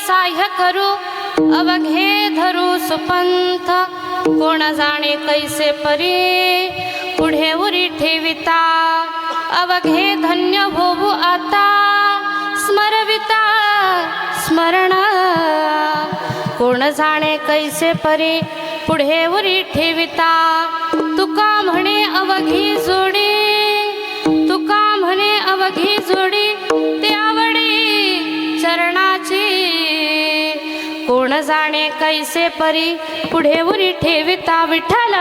साह्य करू अवघे धरू सुपंथ कोण जाणे कैसे परी पुढे उरी ठेविता अवघे धन्य होऊ आता स्मरविता स्मरण कोण जाणे कैसे परी पुढे उरी ठेविता तुका म्हणे अवघी जोडी तुका म्हणे अवघी जोडी ते आवडी चरणाची कोण जाणे कैसे परी पुढे उरी ठेविता विठ्ठल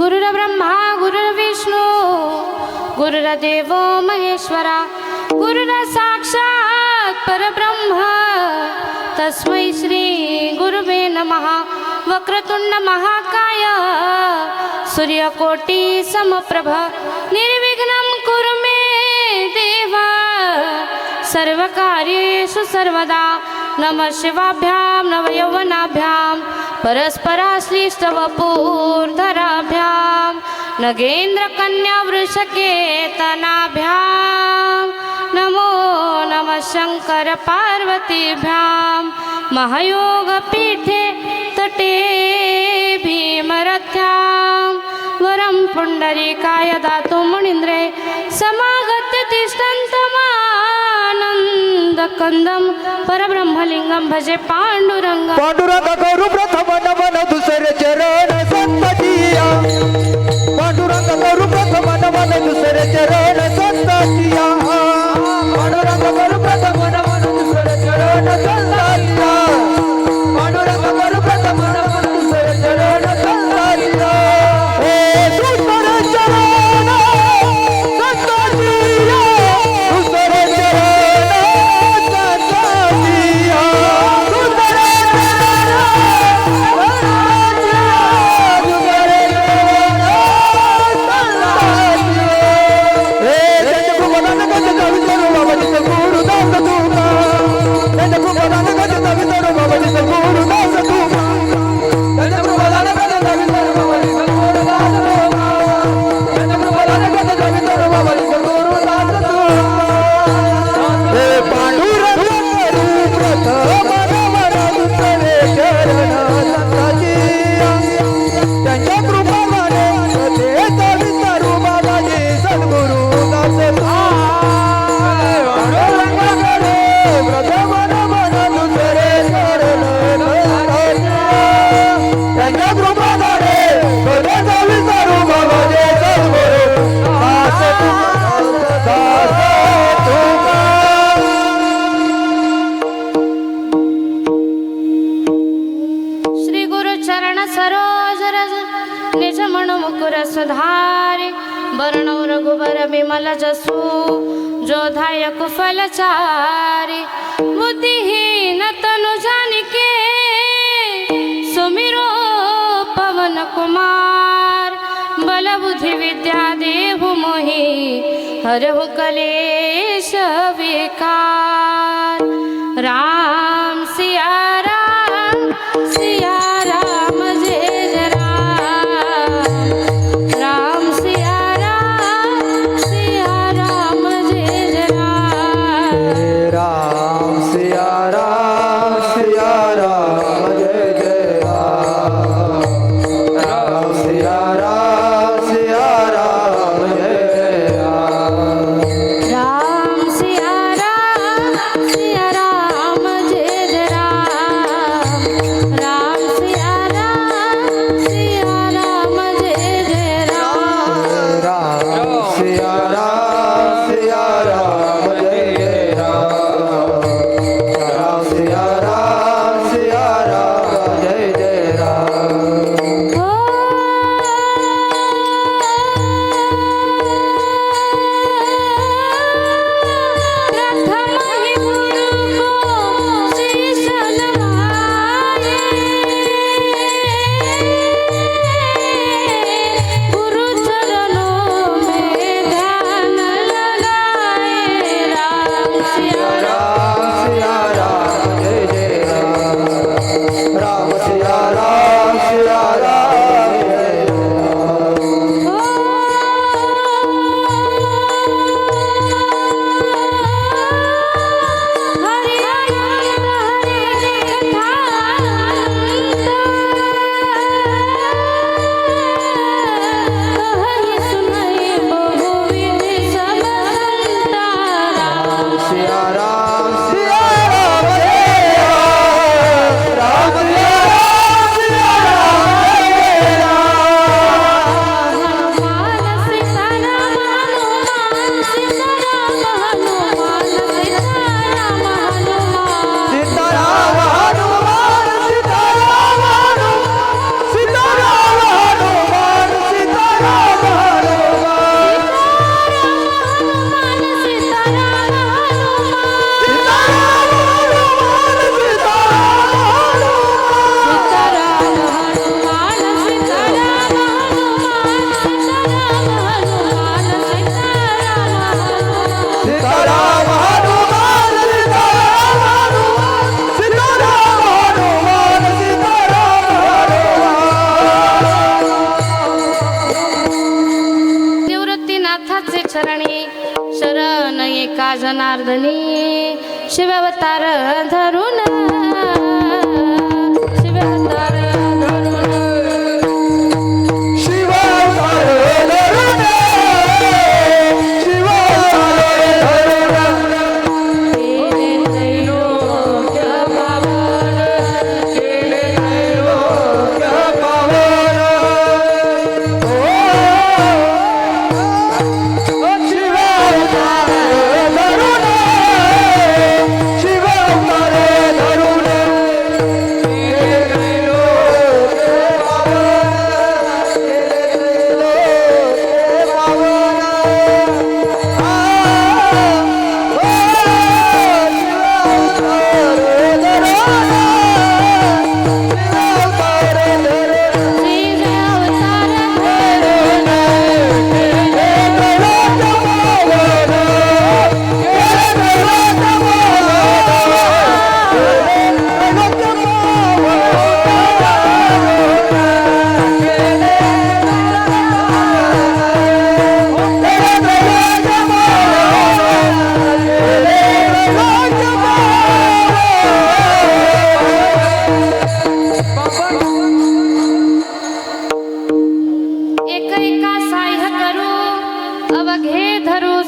गुरुर्ब्रह्मा गुरुर्विष्णू गुरुर्देव महेश्वरा गुरुर साक्षात परब्रह्म तस्मै श्री गुरुवे नमः वक्रतुंड महाकाय सूर्यकोटि समप्रभ निर्विघ्नं कुरु मे देव सर्वकार्येषु सर्वदा नमः शिवाभ्यां नवयौवनाभ्यां परस्पराश्लिष्टवपूर्धराभ्यां नगेन्द्रकन्या वृषकेतनाभ्यां नमो नमः शंकर पार्वतीभ्यां महायोगपीठे तटे भीमरथ्यां वरं पुंडरीकाय दातु मुनीन्द्रे समागत्य तिष्ठन्तमानन्दकन्दं परब्रह्मलिंगं भजे पांडुरंगं पांडुरंग करू प्रथम नमन दुसरे चरण संततिया पांडुरंग करू प्रथम नमन दुसरे चरण संततिया पांडुरंग करू प्रथम नमन दुसरे चरण संततिया पांडुरंग करू प्रथम नमन दुसरे चरण संततिया हे सुंदर चरण संततिया दुसरे चरण संततिया सुंदर गुरु दास मनससु जोधायक फलचारी बुद्धिहीन तनु जानिके सुमिरो पवन कुमार बल बुद्धि विद्या देहु मोहि हरहु कलेश विकार राम सिया राम जय जय राम राम सिया राम जय जय राम राम सिया राम जय जय राम राम सिया राम जय जय राम राम सिया राम जय जय राम राम सिया राम जय जय राम राम सिया राम जय जय राम राम सिया राम जय जय राम ओ प्रथम ही गुरु को शीश नवाए गुरु चरणों में ध्यान लगाए राम सिया राम जय जय राम राम सिया राम जय जय राम हरि सुनाए बहुविध सब राम सिया राम जय राम सिया राम जय राम हनुमान सीताराम हनुमान सीताराम हनुमान सीताराम हनुमान सीताराम हनुमान सीताराम हनुमान सीताराम हनुमान सीताराम हनुमान हनुमान सीताराम निवृत्तीनाथाचे चरणी शरण एका जनार्दनी शिवावतार धरून शिवावतार धरून केले त्रैलोक्य पावन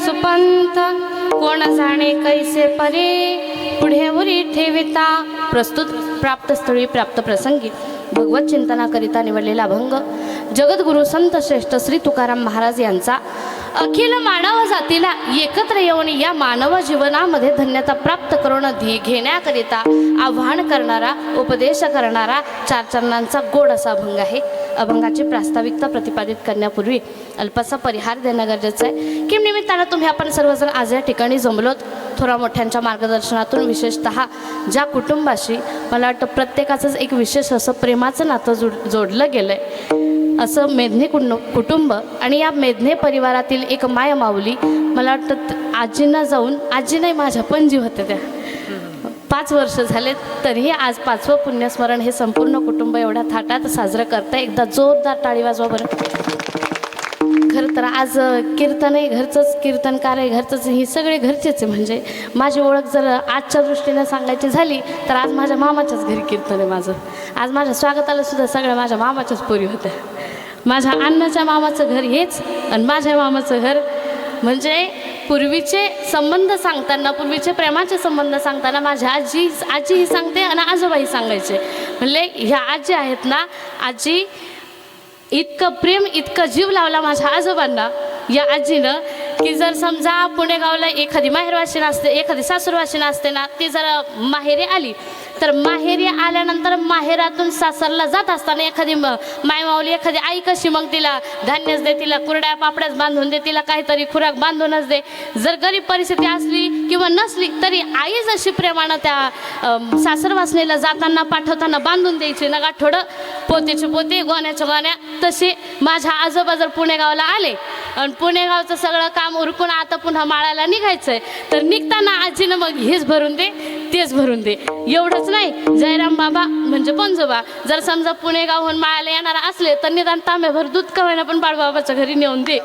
सुपंथ कोण जाणे कैसे परे पुढे उरी ठेविता प्रस्तुत प्राप्त स्थळी प्राप्त प्रसंगी भगवत चिंतनाकरिता निवडलेला अभंग जगद्गुरु संत श्रेष्ठ श्री तुकाराम महाराज यांचा अखिल मानव जातीला एकत्र येऊन या मानव जीवनामध्ये धन्यता प्राप्त करून घेण्याकरिता आव्हान करणारा उपदेश करणारा चार चरणांचा गोड असा अभंग आहे। अभंगाची प्रास्ताविकता प्रतिपादित करण्यापूर्वी अल्पसा परिहार देणं गरजेचं आहे. की निमित्तानं तुम्ही आपण सर्वजण आज या ठिकाणी जमलोत थोरा मोठ्यांच्या मार्गदर्शनातून, विशेषतः ज्या कुटुंबाशी मला वाटतं प्रत्येकाचंच एक विशेष असं प्रेमाचं नातं जोडलं गेलं आहे, असं मेधने कुटुंब. आणि या मेधने परिवारातील एक माय माऊली, मला वाटतं आजींना जाऊन, आजी नाही माझ्या पणजी होत्या त्या, 5 वर्ष झाले, तरीही आज 5वं पुण्यस्मरण हे संपूर्ण कुटुंब एवढ्या थाटात साजरं करतं. एकदा जोरदार टाळी वाजवा बरं. खरं तर आज कीर्तन आहे घरचंच, कीर्तनकार आहे घरचंच, ही सगळे घरचेच आहे. म्हणजे माझी ओळख जर आजच्या दृष्टीने सांगायची झाली तर आज माझ्या मामाच्याच घरी कीर्तन आहे माझं. आज माझ्या स्वागताला सुद्धा सगळ्या माझ्या मामाच्याच पोरी होत्या. माझ्या अण्णाच्या मामाचं घर हेच आणि माझ्या मामाचं घर. म्हणजे पूर्वीचे संबंध सांगताना, पूर्वीचे प्रेमाचे संबंध सांगताना माझ्या आजीही सांगते आणि आजोबाही सांगायचे. म्हणले ह्या आजी आहेत ना, आजी इतकं प्रेम, इतकं जीव लावला माझ्या आजोबांना या आजीनं, की जर समजा पुणेगावला एखादी माहेरवाशीण असते, एखादी सासूरवाशीण असते ना, ती जर माहेरी आली तर माहेरी आल्यानंतर माहेरातून सासरला जात असताना एखादी मायमाऊली, एखादी आई कशी मग तिला धान्यच दे, तिला कुरड्या पापड्याच बांधून दे, तिला काहीतरी खुराक बांधूनच दे. जर गरीब परिस्थिती असली किंवा नसली तरी आई जशी प्रेमानं त्या सासरवासणीला जाताना पाठवताना बांधून द्यायची ना, थोडं पोतेचे पोते, गोण्याच्या गोण्या, तसे माझ्या आजोबा जर पुणेगावला आले आणि पुणेगावचं सगळं काम उरकून आता पुन्हा माळाला निघायचंय तर निघताना आजीनं मग हेच भरून दे, तेच भरून दे. एवढंच नाही, जयराम बाबा म्हणजे पंजोबा जर समजा पुणेगावहून माळाला येणार असले तर निदान तांब्याभर दूध कवायना पण बाळबाबाच्या घरी नेऊन दे.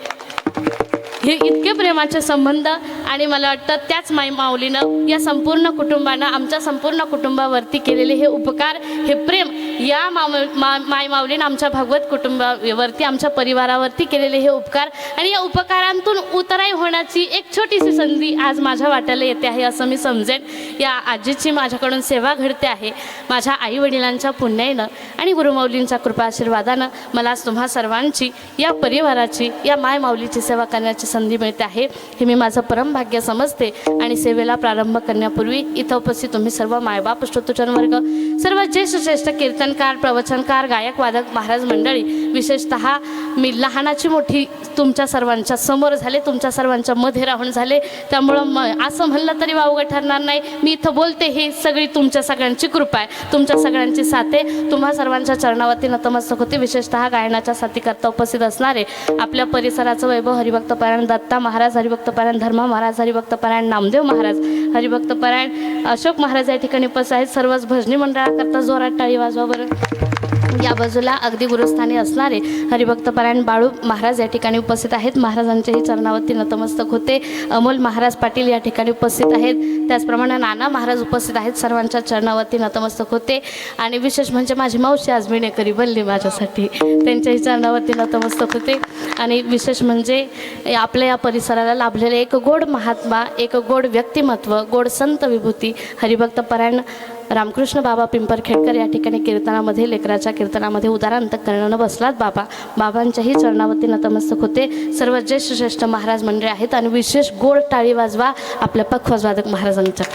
हे इतके प्रेमाचे संबंध. आणि मला वाटतं त्याच माऊलीनं या संपूर्ण कुटुंबानं, आमच्या संपूर्ण कुटुंबावरती केलेले हे उपकार, हे प्रेम, या माऊलीनं आमच्या भागवत कुटुंबावरती, आमच्या परिवारावरती केलेले हे उपकार, आणि या उपकारांतून उतराई होण्याची एक छोटीशी संधी आज माझ्या वाट्याला येते आहे असं मी समजेन. या आजीची माझ्याकडून सेवा घडते आहे. माझ्या आईवडिलांच्या पुण्याईनं आणि गुरुमाऊलींच्या कृपा आशीर्वादानं मला आज तुम्हा सर्वांची, या परिवाराची, या मायमाऊलीची सेवा करण्याची संधी मिळते आहे. हे मी माझं परमभाग्य समजते. आणि सेवेला प्रारंभ करण्यापूर्वी इथं उपस्थित तुम्ही सर्व मायबाप, श्रोतजन वर्ग, सर्व ज्येष्ठ कीर्तनकार, प्रवचनकार, गायक, वादक, महाराज मंडळी, विशेषतः मी लहानाची मोठी तुमच्या सर्वांच्या समोर झाले, तुमच्या सर्वांच्या मध्ये राहून झाले, त्यामुळं असं म्हणलं तरी वावगं ठरणार नाही. मी इथं बोलते ही सगळी तुमच्या सगळ्यांची कृपा आहे, तुमच्या सगळ्यांची साथ आहे. तुम्हा सर्वांच्या चरणावरती नतमस्तक होते. विशेषतः गायनाच्या साथीकरता उपस्थित असणारे आपल्या परिसराचं वैभव हरिभक्तपरायण दत्ता महाराज, हरिभक्तपरायण धर्मा महाराज, हरिभक्तपरायण नामदेव महाराज, हरिभक्तपरायण अशोक महाराज या ठिकाणी उपस्थित आहेत. सर्वच भजनी मंडळाकरता जोरात टाळी वाजवा बरं. या बाजूला अगदी गुरुस्थानी असणारे हरिभक्तपरायण बाळू महाराज या ठिकाणी उपस्थित आहेत. महाराजांच्याही चरणावरती नतमस्तक होते. अमोल महाराज पाटील या ठिकाणी उपस्थित आहेत. त्याचप्रमाणे नाना महाराज उपस्थित आहेत. सर्वांच्या चरणावरती नतमस्तक होते. आणि विशेष म्हणजे माझी मावशी आज विणेकरी बनली माझ्यासाठी, त्यांच्याही चरणावरती नतमस्तक होते. आणि विशेष म्हणजे आपल्या या परिसराला लाभलेले एक गोड महात्मा, एक गोड व्यक्तिमत्व, गोड संत विभूती हरिभक्तपरायण रामकृष्ण बाबा पिंपरखेडकर या ठिकाणी कीर्तनामध्ये, लेकराच्या कीर्तनामध्ये उदारांत करण्यानं बसलात बाबा. बाबांच्याही चरणावरती नतमस्तक होते. सर्व ज्येष्ठ महाराज मंडळी आहेत. आणि विशेष गोड टाळी वाजवा आपल्या पखवाजवादक महाराजांच्या,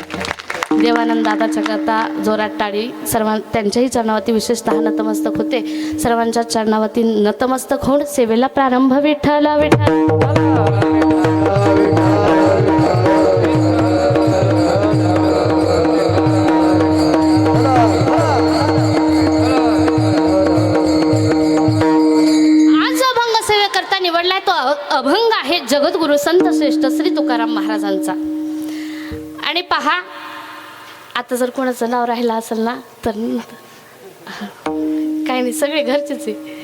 देवानंद दादाच्या करता जोरात टाळी. त्यांच्याही चरणावरती विशेषतः नतमस्तक होते. सर्वांच्या चरणावरती नतमस्तक होऊन सेवेला प्रारंभ. विठ्ठल विठ्ठल. निवडलाय तो अभंग आहे जगद्गुरु संत श्रेष्ठ श्री तुकाराम महाराजांचा. आणि पहा, आता जर कोणाचं नाव राहिलं असेल ना तर काही नाही, सगळे घरचेच आहे.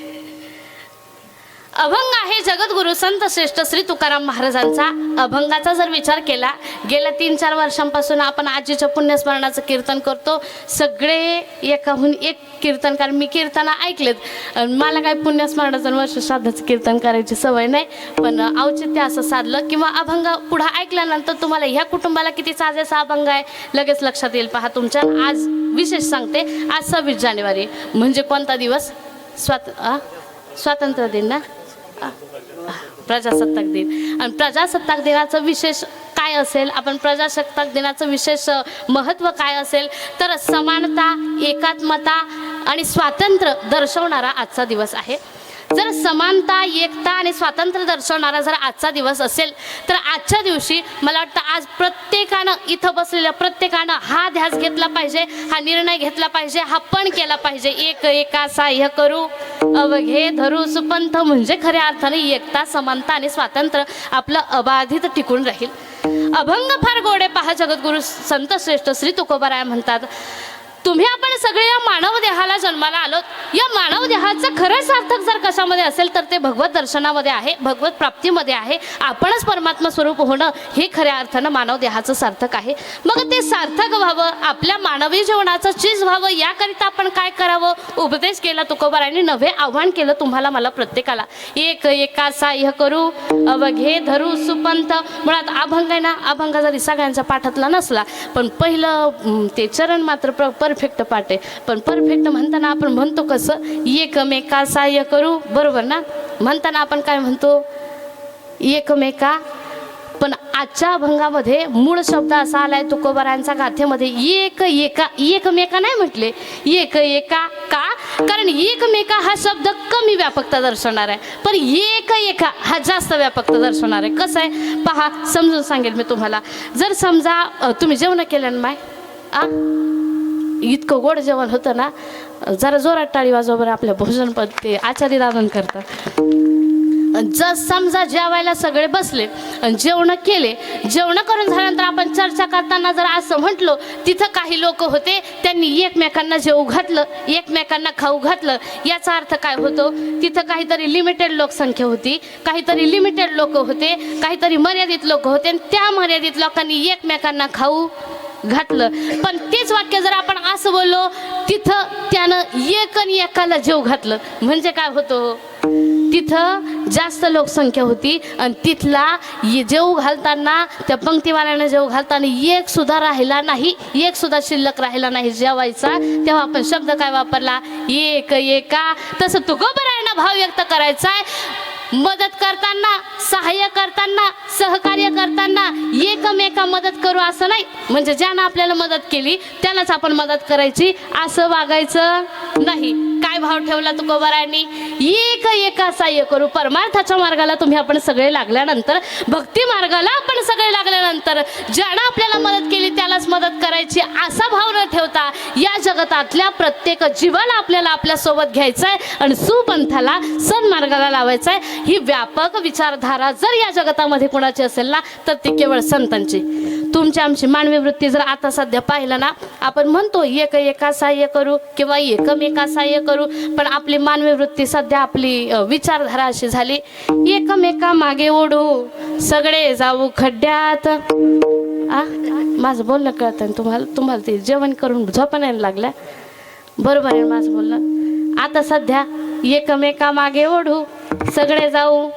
अभंग आहे जगद्गुरु संत श्रेष्ठ श्री तुकाराम महाराजांचा. अभंगाचा जर विचार केला, गेल्या 3-4 वर्षांपासून आपण आजीच्या पुण्यस्मरणाचं कीर्तन करतो. सगळे एकाहून एक कीर्तनकार, मी कीर्तन ऐकलेत. मला काय पुण्यस्मरणाचं वर्ष श्राद्धाचं कीर्तन करायची सवय नाही, पण औचित्य असं साधलं किंवा अभंग पुढं ऐकल्यानंतर तुम्हाला ह्या कुटुंबाला किती साजेसा अभंग आहे लगेच लक्षात येईल. पहा तुमच्या आज विशेष सांगते, आज 26 जानेवारी म्हणजे कोणता दिवस? स्वातंत्र्य दिन ना, प्रजासत्ताक दिन. आणि प्रजासत्ताक दिनाचं विशेष काय असेल, आपण प्रजासत्ताक दिनाचं विशेष महत्त्व काय असेल तर समानता, एकात्मता, आणि स्वातंत्र्य दर्शवणारा आजचा दिवस आहे. जर समानता, एकता आणि स्वातंत्र्य दर्शवणारा जर आजचा दिवस असेल तर आजच्या दिवशी मला वाटतं आज प्रत्येकानं, इथं बसलेल्या प्रत्येकानं हा ध्यास घेतला पाहिजे, हा निर्णय घेतला पाहिजे, हा पण केला पाहिजे. एक एका साह्य करू अवघे धरू सुपंथ, म्हणजे खऱ्या अर्थाने एकता, समानता आणि स्वातंत्र्य आपलं अबाधित टिकून राहील. अभंग फार गोडे पहा जगद्गुरु संत श्रेष्ठ श्री तुकोबाराय म्हणतात, तुम्ही आपण सगळे या मानव देहाला जन्माला आलो. या मानव देहाचं खरं सार्थक जर कशामध्ये असेल तर ते भगवत दर्शनामध्ये आहे, भगवत प्राप्तीमध्ये आहे. आपणच परमात्मा स्वरूप होणं हे खऱ्या अर्थानं मानव देहाचं सार्थक आहे. मग ते सार्थक व्हावं, आपल्या मानवी जीवनाचं चीज व्हावं, याकरिता आपण काय करावं? उपदेश केला तुकोबारायांनी, नवे आव्हान केलं तुम्हाला मला प्रत्येकाला. एक एका साह्य करू अवघे धरू सुपंथ. मुळात अभंग आहे ना, अभंग जरी सगळ्यांच्या पाठातला नसला पण पहिलं ते चरण मात्र परफेक्ट पाठ आहे. पण परफेक्ट म्हणताना आपण म्हणतो कसं? एकमेका साह्य करू, बरोबर ना? म्हणताना आपण काय म्हणतो? एकमेका. पण आजच्या अभंगामध्ये मूळ शब्द असा आलाय तुकोबारायांच्या गाथेमध्ये, एक एका. एकमेका नाही म्हटले, एक एका. का? कारण एकमेका हा शब्द कमी व्यापकता दर्शवणार आहे, पण एक एका हा जास्त व्यापकता दर्शवणार आहे. कसं आहे पहा, समजून सांगेल मी तुम्हाला. जर समजा तुम्ही जेवण केलं ना माय, इतकं गोड जेवण होतं ना, जरा जोरात टाळी वाजवा बरं. आपल्या भोजन पण ते आचारी दादन करतात. जर समजा जेवायला सगळे बसले, जेवण केले, जेवण करून झाल्यानंतर आपण चर्चा करताना जर असं म्हटलो, तिथं काही लोक होते त्यांनी एकमेकांना जेवू घातलं, एकमेकांना खाऊ घातलं. याचा अर्थ काय होतो? तिथं काहीतरी लिमिटेड लोकसंख्या होती, काहीतरी लिमिटेड लोक होते, काहीतरी मर्यादित लोक होते, आणि त्या मर्यादित लोकांनी एकमेकांना खाऊ घातलं. पण तेच वाक्य जर आपण असं बोललो, तिथं त्यानं एक आणि एकाला जेव घातलं, म्हणजे काय होतं? तिथं जास्त लोकसंख्या होती आणि तिथला जेव घालताना, त्या पंक्तीवाल्यानं जेव घालताना एक सुद्धा राहिला नाही, एक सुद्धा शिल्लक राहिला नाही जेवायचा. तेव्हा आपण शब्द काय वापरला? एक एका. तसं तुकोबारायांना भाव व्यक्त करायचा आहे. मदत करताना, सहाय्य करताना, सहकार्य करताना एकमेका मदत करू असं नाही, म्हणजे ज्यानं आपल्याला मदत केली त्यालाच आपण मदत करायची असं वागायचं नाही. काय भाव ठेवला तुकोबारायांनी? एक एका सहाय्य करू. परमार्थाच्या मार्गाला तुम्ही आपण सगळे लागल्यानंतर, भक्ती मार्गाला आपण सगळे लागल्यानंतर ज्यानं आपल्याला मदत केली त्यालाच मदत करायची असा भाव न ठेवता या जगतातल्या प्रत्येक जीवाला आपल्याला आपल्या सोबत घ्यायचंय आणि सुपंथाला, सन्मार्गाला लावायचंय. ही व्यापक विचारधारा जर या जगतामध्ये कोणाची असेल ना तर ती केवळ संतांची. तुमची आमची मानवी वृत्ती जर आता सध्या पाहिलं ना, आपण म्हणतो एक एका सहाय्य करू किंवा एकमेका सहाय्य करू, पण आपली मानवी वृत्ती सध्या, आपली विचारधारा अशी झाली, एकमेका मागे ओढू सगळे जाऊ खड्ड्यात. माझं बोलणं कळतं तुम्हाला? तुम्हाला ते जेवण करून झोपा नाही लागल्या? बरोबर आहे माझं बोलणं? आता सध्या एकमेका मागे ओढू सगळे जाऊ,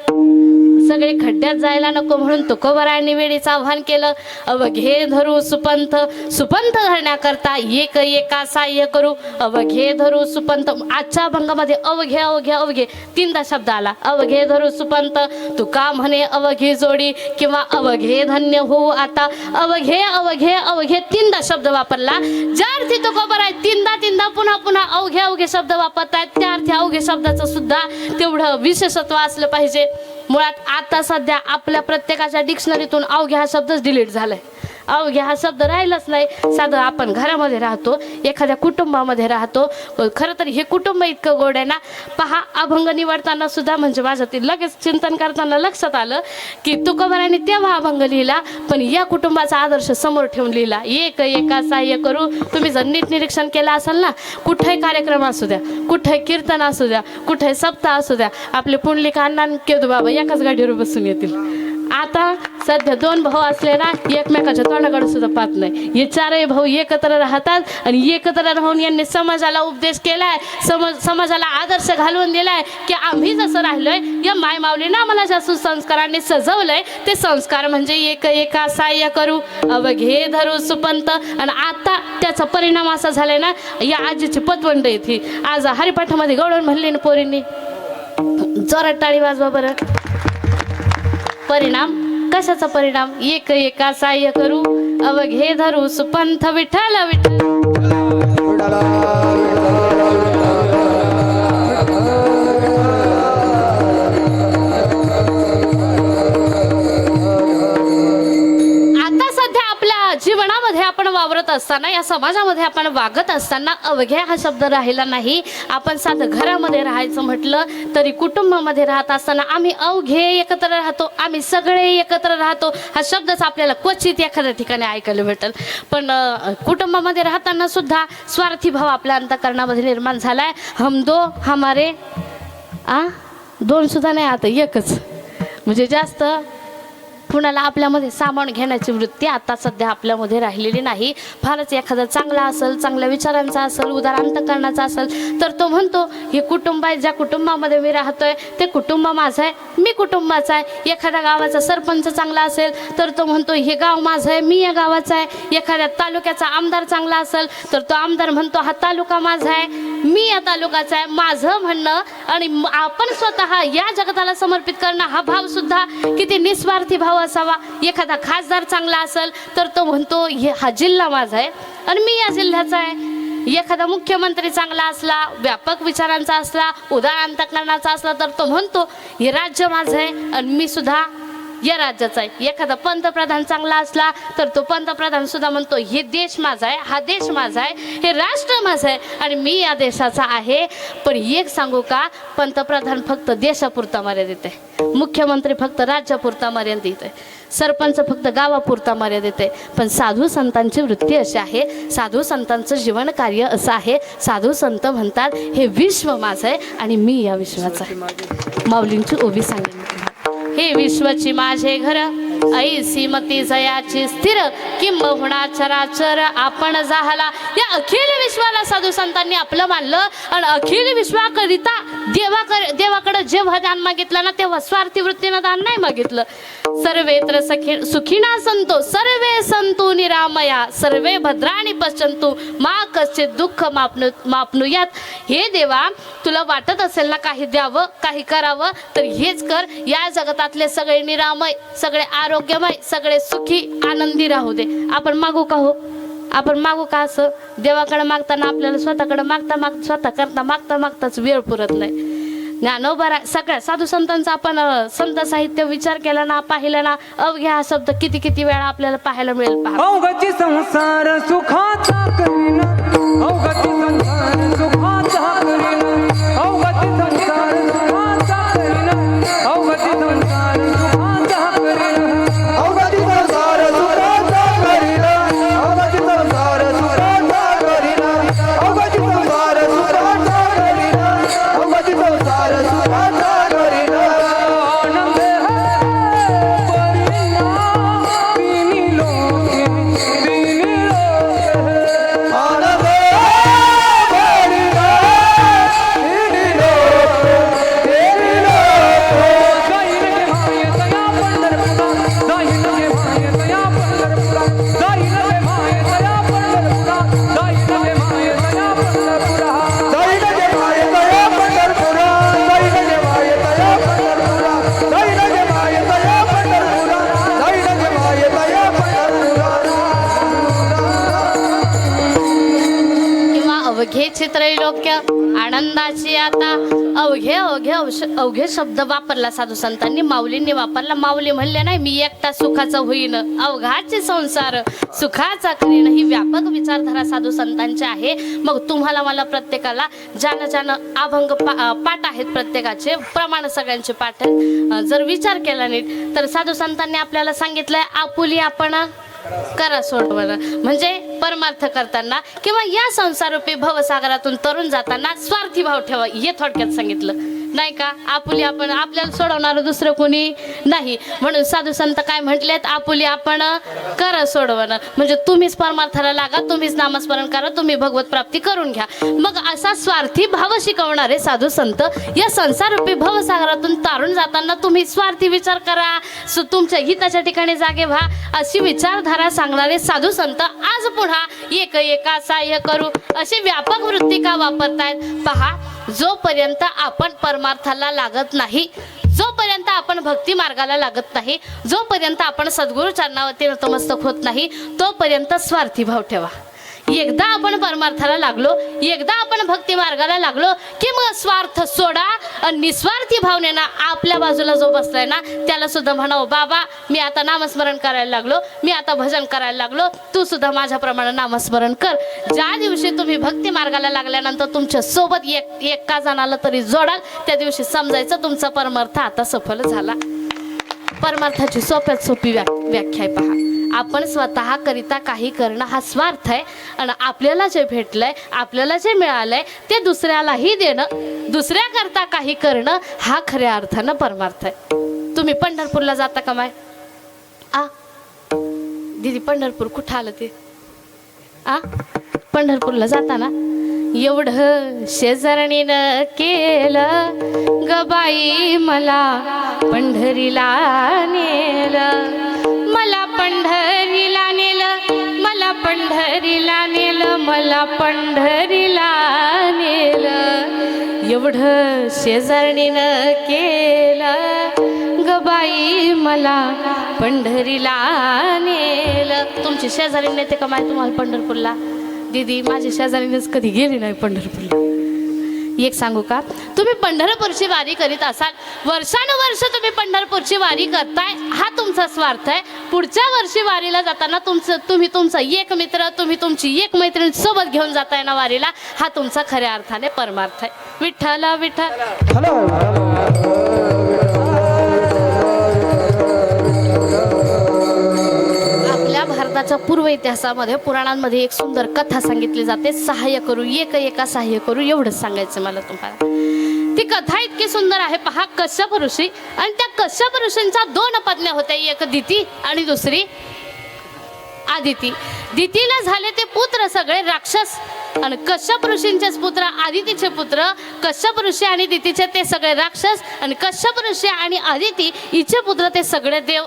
सगळे खड्ड्यात जायला नको म्हणून तुकोबारायांनी वेळीचं आव्हान केलं. अवघे धरू सुपंथ. सुपंथ धरण्याकरता एक एका सहाय्य करू अवघे धरू सुपंथ. आजच्या अभंगामध्ये अवघे अवघे अवघे तीनदा शब्द आला. अवघे धरू सुपंथ, तुका म्हणे अवघी जोडी किंवा अवघे धन्य होऊ आता. अवघे अवघे अवघे तीनदा शब्द वापरला. ज्या अर्थी तुकोबाराय तीनदा तीनदा पुन्हा पुन्हा अवघे अवघे शब्द वापरतायत, त्या अर्थी अवघे शब्दाचं सुद्धा तेवढं विशेषत्व असलं पाहिजे. मुळात आता सध्या आपल्या प्रत्येकाच्या डिक्शनरीतून अवघ्या हा शब्दच डिलीट झालाय. अवघ्या हा शब्द राहिलाच नाही. साधं आपण घरामध्ये राहतो, एखाद्या कुटुंबामध्ये राहतो, खरं तर हे कुटुंब इतकं गोड आहे ना. पहा, अभंग निवडताना सुद्धा म्हणजे माझं ते लगेच चिंतन करताना लक्षात आलं की तुकोबारायांनी तेव्हा अभंग लिहिला, पण या कुटुंबाचा आदर्श समोर ठेवून लिहिला. एक एका सहाय्य करू. तुम्ही जर नीट निरीक्षण केलं असेल ना, कुठेही कार्यक्रम असू द्या, कुठेही कीर्तन असू द्या, कुठेही सप्ताह असू द्या, आपले पुंडलिक अण्णा आणि केदू बाबा एकाच गाडीवर बसून येतील. आता सध्या दोन भाऊ असले ना, एकमेकाच्या तोंडाकडे सुद्धा पाहत नाही. हे चारही भाऊ एकत्र राहतात आणि एकत्र राहून यांनी समाजाला उपदेश केलाय, समाजाला आदर्श घालवून दिलाय की आम्ही जसं राहिलोय, या माय माऊलीनं आम्हाला ज्या सुसंस्कारांनी सजवलंय ते संस्कार म्हणजे एक एका सहाय्य करू अवघे धरू सुपंत. आणि आता त्याचा परिणाम असा झालाय ना, या आजीची पतवंड येते आज हरिपाठामध्ये गवळण म्हणली ना पोरींनी, जोरात टाळी वाजवा बरं. परिणाम कशाचा परिणाम? एक एका सहाय्य करू अवघे धरू सुपंथ. विठ्ठल विठ्ठल. जीवनामध्ये आपण वावरत असताना, या समाजामध्ये आपण वागत असताना अवघ्या हा शब्द राहिला नाही. आपण साधं घरामध्ये राहायचं म्हटलं तरी कुटुंबामध्ये राहत असताना आम्ही अवघे एकत्र राहतो, आम्ही सगळे एकत्र राहतो हा शब्दच आपल्याला क्वचित एखाद्या ठिकाणी ऐकायला भेटेल. पण कुटुंबामध्ये राहताना सुद्धा स्वार्थी भाव आपल्या अंतःकरणामध्ये निर्माण झालाय. हम दो हमारे दोन सुद्धा नाही, आता एकच, म्हणजे जास्त कुणाला आपल्यामध्ये सामावून घेण्याची वृत्ती आता सध्या आपल्यामध्ये राहिलेली नाही. फारच एखादा चांगला असेल, चांगल्या विचारांचा असेल, उदार अंतःकरणाचा असेल तर तो म्हणतो हे कुटुंब आहे, ज्या कुटुंबामध्ये मी राहतोय ते कुटुंब माझं आहे, मी कुटुंबाचा आहे. एखाद्या गावाचा सरपंच चांगला असेल तर तो म्हणतो हे गाव माझं आहे, मी या गावाचा आहे. एखाद्या तालुक्याचा आमदार चांगला असेल तर तो आमदार म्हणतो हा तालुका माझा आहे, मी या तालुक्याचा आहे. माझं म्हणणं आणि आपण स्वतः या जगताला समर्पित करणं हा भाव सुद्धा किती निस्वार्थी भाव असावा. एखादा खासदार चांगला असेल तर तो म्हणतो हा जिल्हा माझा आहे आणि मी या जिल्ह्याचा आहे. एखादा मुख्यमंत्री चांगला असला, व्यापक विचारांचा असला, उदार अंतःकरणाचा असला तर तो म्हणतो हे राज्य माझं आहे आणि मी सुद्धा या राज्याचा आहे. एखादा पंतप्रधान चांगला असला तर तो पंतप्रधान सुद्धा म्हणतो हे देश माझा आहे, हा देश माझा आहे, हे राष्ट्र माझं आहे आणि मी या देशाचा आहे. पण एक सांगू का, पंतप्रधान फक्त देशापुरता मर्यादित आहे, मुख्यमंत्री फक्त राज्यापुरता मर्यादित आहे, सरपंच फक्त गावापुरता मर्यादित आहे. पण साधू संतांची वृत्ती अशी आहे, साधू संतांचं जीवन कार्य असं आहे. साधू संत म्हणतात हे विश्व माझं आहे आणि मी या विश्वाचा आहे. माऊलींची ओवी सांगेन, हे विश्वची माझे घर, ऐसी मती जयाची स्थिर, किंबहुना चराचर आपण जाहला. या अखिल विश्वाला साधू संतांनी आपलं मानलं आणि अखिल विश्वाकरिता देवाकडे जेव्हा दान मागितलं ना तेव्हा स्वार्थी वृत्तीनं दान नाही मागितलं. सर्वेत्र सुखिना संतो सर्वे संतु निरामया, सर्वे भद्राणी पश्यंतु मा कश्चित दुःख मापनुयात. हे देवा, तुला वाटत असेल ना काही द्यावं, काही करावं तर हेच कर. या जगतातले सगळे निरामय, सगळे आरोग्यमय, सगळे सुखी आनंदी राहू दे. आपण मागू का हो? आपण मागू का असं? देवाकडे मागताना आपल्याला स्वतःकडे स्वतः करता मागताच वेळ पुरत नाही. ज्ञानोबा सगळ्या साधू संतांचा आपण संत साहित्य विचार केला ना, पाहिला ना, अवघ्या हा शब्द किती वेळा आपल्याला पाहायला मिळेल. अवघाची संसार सुखाचा करीना, अवघाची संसार सुखाचा करीना, अवघाची संसार सुखाचा करीना, अवघाची संसार सुखाचा करीना, अवघाची संसार सुखाचा करीना, अवघाची संसार सुखाचा करीना, अवघाची संसार सुखाचा करीना, अवघाची संसार सुखाचा करीना. आनंद अवघे चित्रैलोक्य आनंदाची आता. अवघे शब्द वापरला साधू संतांनी, माऊलींनी वापरला. माऊली म्हणले नाही मी एकटा सुखाचा होईन, अवघाचे संसार सुखाचा करीन. ही व्यापक विचारधारा साधू संतांची आहे. मग तुम्हाला मला प्रत्येकाला ज्यानं अभंग पाठ आहेत, प्रत्येकाचे प्रमाण सगळ्यांचे पाठ आहेत. जर विचार केला नीट तर साधू संतांनी आपल्याला सांगितलंय आपुली आपण करा सोडवणं, म्हणजे परमार्थ करताना किंवा या संसारूपी भवसागरातून तरुण जाताना स्वार्थी भाव ठेवा, हे थोडक्यात सांगितलं नाही का. आपुली आपण, आपल्याला सोडवणार दुसरं कोणी नाही. म्हणून साधू संत काय म्हटलेत, आपुली आपण करा सोडवणं, म्हणजे तुम्हीच परमार्थाला लागा, तुम्हीच नामस्मरण करा, तुम्ही भगवत प्राप्ती करून घ्या. मग असा स्वार्थी भाव शिकवणारे साधू संत या संसारूपी भवसागरातून तारून जाताना तुम्ही स्वार्थी विचार करा, तुमच्या हिताच्या ठिकाणी जागे व्हा, अशी विचारधारा सांगणारे साधू संत आज पुन्हा एका सहाय्य करू अशी व्यापक वृत्ती का वापरतायत पहा. जोपर्यंत आपण परमार्थाला लागत नाही, जोपर्यंत आपण भक्ती मार्गाला लागत नाही, जोपर्यंत आपण सद्गुरु चरणावरती नतमस्तक होत नाही, तोपर्यंत स्वार्थी भाव ठेवा. एकदा आपण परमार्थाला लागलो, एकदा आपण भक्ती मार्गाला लागलो की मग स्वार्थ सोडा आणि निस्वार्थी भावनेनं आपल्या बाजूला जो बसलाय ना त्याला सुद्धा म्हणावं, बाबा मी आता नामस्मरण करायला लागलो, मी आता भजन करायला लागलो, तू सुद्धा माझ्याप्रमाणे नामस्मरण कर. ज्या दिवशी तुम्ही भक्ती मार्गाला लागल्यानंतर तुमच्या सोबत एका जणाला तरी जोडाल, त्या दिवशी समजायचं तुमचा परमार्थ आता सफल झाला. परमार्थाची सोप्यात सोपी व्याख्या आहे पहा. आपण स्वतः करिता काही करणं हा स्वार्थ आहे आणि आपल्याला जे भेटलंय, आपल्याला जे मिळालंय ते दुसऱ्यालाही देणं, दुसऱ्याकरता काही करणं हा खऱ्या अर्थानं परमार्थ आहे. तुम्ही पंढरपूरला जाता का माय? दीदी पंढरपूर कुठं आलं ते? पंढरपूरला जाताना एवढं शेजारणीनं केलं ग बाई, मला पंढरीला नेलं, मला पंढरीला नेलं, मला पंढरीला नेलं, मला पंढरीला नेलं, एवढं शेजारणीनं केलं ग बाई, मला पंढरीला नेलं. तुमची शेजारी नेते का माहिती तुम्हाला पंढरपूरला? दीदी माझ्या शेजारीनेच कधी गेली नाही पंढरपूरला. एक सांगू का, तुम्ही पंढरपूरची वारी करीत असाल, वर्षानुवर्ष तुम्ही पंढरपूरची वारी करताय, हा तुमचा स्वार्थ आहे. पुढच्या वर्षी वारीला जाताना तुम्ही तुमचा एक मित्र, तुम्ही तुमची एक मैत्रीण सोबत घेऊन जाताय ना वारीला, हा तुमचा खऱ्या अर्थाने परमार्थ आहे. विठ्ठल विठ्ठल. भारताच्या पूर्व इतिहासामध्ये पुराणांमध्ये एक सुंदर कथा सांगितली जाते. सहाय्य करू एका सहाय्य करू, एवढंच सांगायचं मला तुम्हाला. ती कथा इतकी सुंदर आहे पहा. कश्यप ऋषी आणि त्या कश्यप ऋषींच्या दोन पत्न्या होत्या, एक दिती आणि दुसरी आदिती. दितीला झाले ते पुत्र सगळे राक्षस आणि कश्यप ऋषींचेच पुत्र आदितीचे पुत्र. कश्यप ऋषी आणि दितीचे ते सगळे राक्षस आणि कश्यप ऋषी आणि आदिती हिचे पुत्र ते सगळे देव.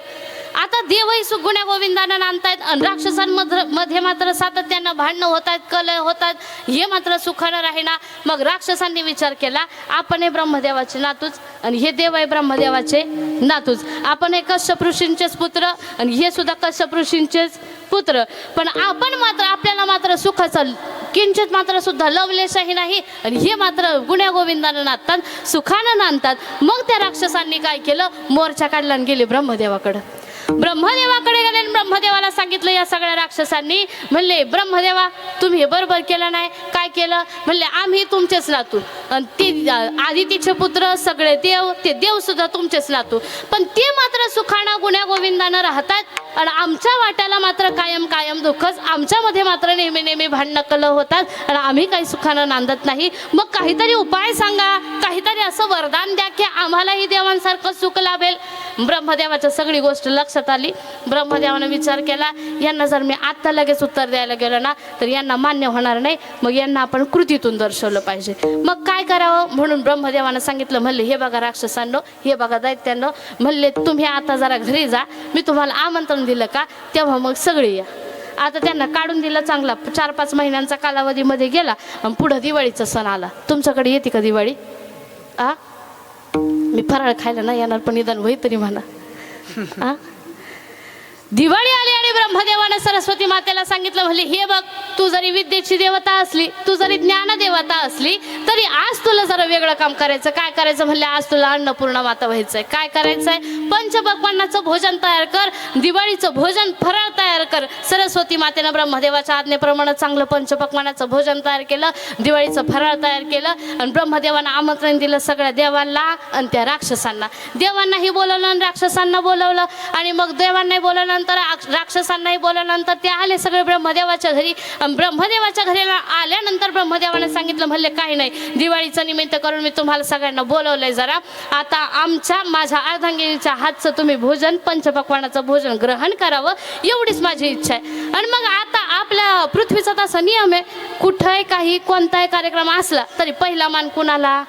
आता देवही सुगुण्या गोविंदानं आणतायत आणि राक्षसांमध्ये मात्र सातत्यानं भांडणं होत आहेत, कलह होतात, हे मात्र सुखानं राहीना. मग राक्षसांनी विचार केला, आपण हे ब्रह्मदेवाचे नातूच आणि हे देव आहे ब्रह्मदेवाचे नातूच, आपण हे कश्यप ऋषींचेच पुत्र आणि हे सुद्धा कश्यप ऋषींचेच पुत्र, पण आपण मात्र आपल्याला मात्र सुखाचं किंचित मात्र सुद्धा लवलेशही नाही आणि हे मात्र गुण्या गोविंदानं नांदतात, सुखानं नांदतात. मग त्या राक्षसांनी काय केलं, मोर्चा काढला आणि गेले ब्रह्मदेवाकडं. ब्रह्मदेवाकडे गेले आणि ब्रह्मदेवाला सांगितलं या सगळ्या राक्षसांनी. म्हणले, ब्रह्मदेवा तुम्ही हे बरोबर केलं नाही. काय केलं? म्हणले, आम्ही तुमचेच नातू आणि ते आदितीचे पुत्र सगळे देव, ते देव सुद्धा तुमचेच नातू, पण ते मात्र सुखानं गुण्या गोविंदानं राहतात आणि आमच्या वाट्याला मात्र कायम कायम दुःखच, आमच्यामध्ये मात्र नेहमी नेहमी भांडणं कलह होतात आणि आम्ही काही सुखानं नांदत नाही. मग काहीतरी उपाय सांगा, काहीतरी असं वरदान द्या की आम्हालाही देवांसारखं सुख लाभेल. ब्रह्मदेवाच्या सगळी गोष्ट लक्षात आली. ब्रह्मदेवानं विचार केला, यांना जर मी आत्ता लगेच उत्तर द्यायला गेलो ना तर यांना मान्य होणार नाही, मग यांना आपण कृतीतून दर्शवलं पाहिजे. मग काय करावं म्हणून ब्रह्मदेवानं सांगितलं. म्हणले, हे बघा राक्षसांनो, हे बघा दैत्यांनो, म्हणले तुम्ही आता जरा घरी जा, मी तुम्हाला आमंत्रण दिलं का तेव्हा मग सगळे या. आता त्यांना काढून दिला. चांगला 4-5 महिन्यांचा कालावधीमध्ये गेला आणि पुढं दिवाळीचा सण आला. तुमच्याकडे येते का दिवाळी? मी फराळ खायला नाही येणार, पण निदान होई तरी म्हणा. दिवाळी आली आणि ब्रह्मदेवाने सरस्वती मातेला सांगितलं. म्हणले, हे बघ, तू जरी विद्येची देवता असली, तू जरी ज्ञान देवता असली, तरी आज तुला जरा वेगळं काम करायचं. काय करायचं? म्हणले, आज तुला अन्नपूर्णा माता व्हायचंय. काय करायचंय? पंचपक्वान्नाचं भोजन तयार कर, दिवाळीचं भोजन फराळ तयार कर. सरस्वती मातेनं ब्रह्मदेवाच्या आज्ञेप्रमाणे चांगलं पंचपक्वान्नाचं भोजन तयार केलं, दिवाळीचं फराळ तयार केलं आणि ब्रह्मदेवानं आमंत्रण दिलं सगळ्या देवांना आणि त्या राक्षसांना. देवांनाही बोलवलं आणि राक्षसांना बोलवलं आणि मग देवांनाही बोलवलं, राक्षसांनाही बोलल्यानंतर ते आले सगळे ब्रह्मदेवाच्या घरी. ब्रह्मदेवाच्या घरी आल्यानंतर ब्रह्मदेवाने सांगितलं. म्हणले, काही नाही, दिवाळीचं निमित्त करून मी तुम्हाला सगळ्यांना बोलवलंय, जरा आता माझ्या अर्धांगिनीच्या हातचं तुम्ही भोजन, पंचपक्वानाचं भोजन ग्रहण करावं, एवढीच माझी इच्छा आहे. आणि मग आता आपल्या पृथ्वीचा तसा नियम आहे, कुठंही काही कोणताही कार्यक्रम असला तरी पहिला मान कुणाला?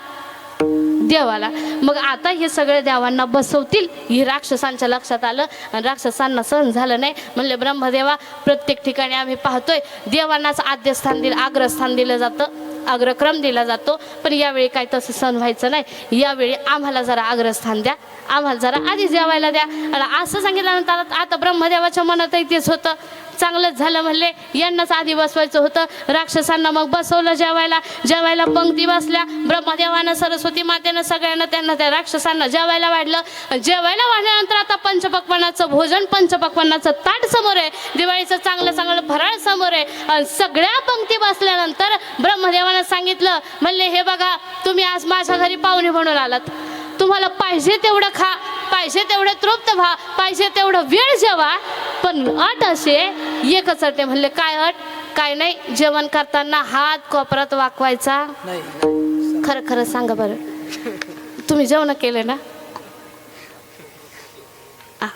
देवाला. मग आता हे सगळे देवांना बसवतील, हे राक्षसांच्या लक्षात आलं आणि राक्षसांना सहन झालं नाही. म्हणले, ब्रह्मदेवा, प्रत्येक ठिकाणी आम्ही पाहतोय देवांनाच आद्यस्थान दिलं, अग्रस्थान दिलं जातं, अग्रक्रम दिला जातो, पण यावेळी काय तसं सहन व्हायचं नाही. यावेळी आम्हाला जरा अग्रस्थान द्या, आम्हाला जरा आधी जेवायला द्या. आणि असं सांगितल्यानंतर आता ब्रह्मदेवाच्या मनातही तेच होतं. चांगलंच झालं म्हणले. यांनाच आधी बसवायचं होतं, राक्षसांना मग बसवलं जेवायला पंक्ती बसल्या. ब्रह्मदेवानं सरस्वती मातेनं सगळ्यांना त्यांना त्या राक्षसांना जेवायला वाढलं. जेवायला वाढल्यानंतर आता पंचपक्वान्नाचं भोजन, पंचपक्वान्नाचं ताट समोर आहे, दिवाळीचं चांगलं फराळ समोर आहे. आणि सगळ्या पंक्ती बसल्यानंतर ब्रह्मदेवानं सांगितलं म्हणले, हे बघा तुम्ही आज माझ्या घरी पाहुणे म्हणून आलात, तुम्हाला पाहिजे तेवढं खा, पाहिजे तेवढं तृप्त व्हा, पाहिजे तेवढं वेळ जेवा, पण अट असे एकच अट आहे. म्हणले काय अट? काय नाही, जेवण करताना हात कोपरात वाकवायचा नाही. खरं खरं सांगा बरं, तुम्ही जेवण केले ना?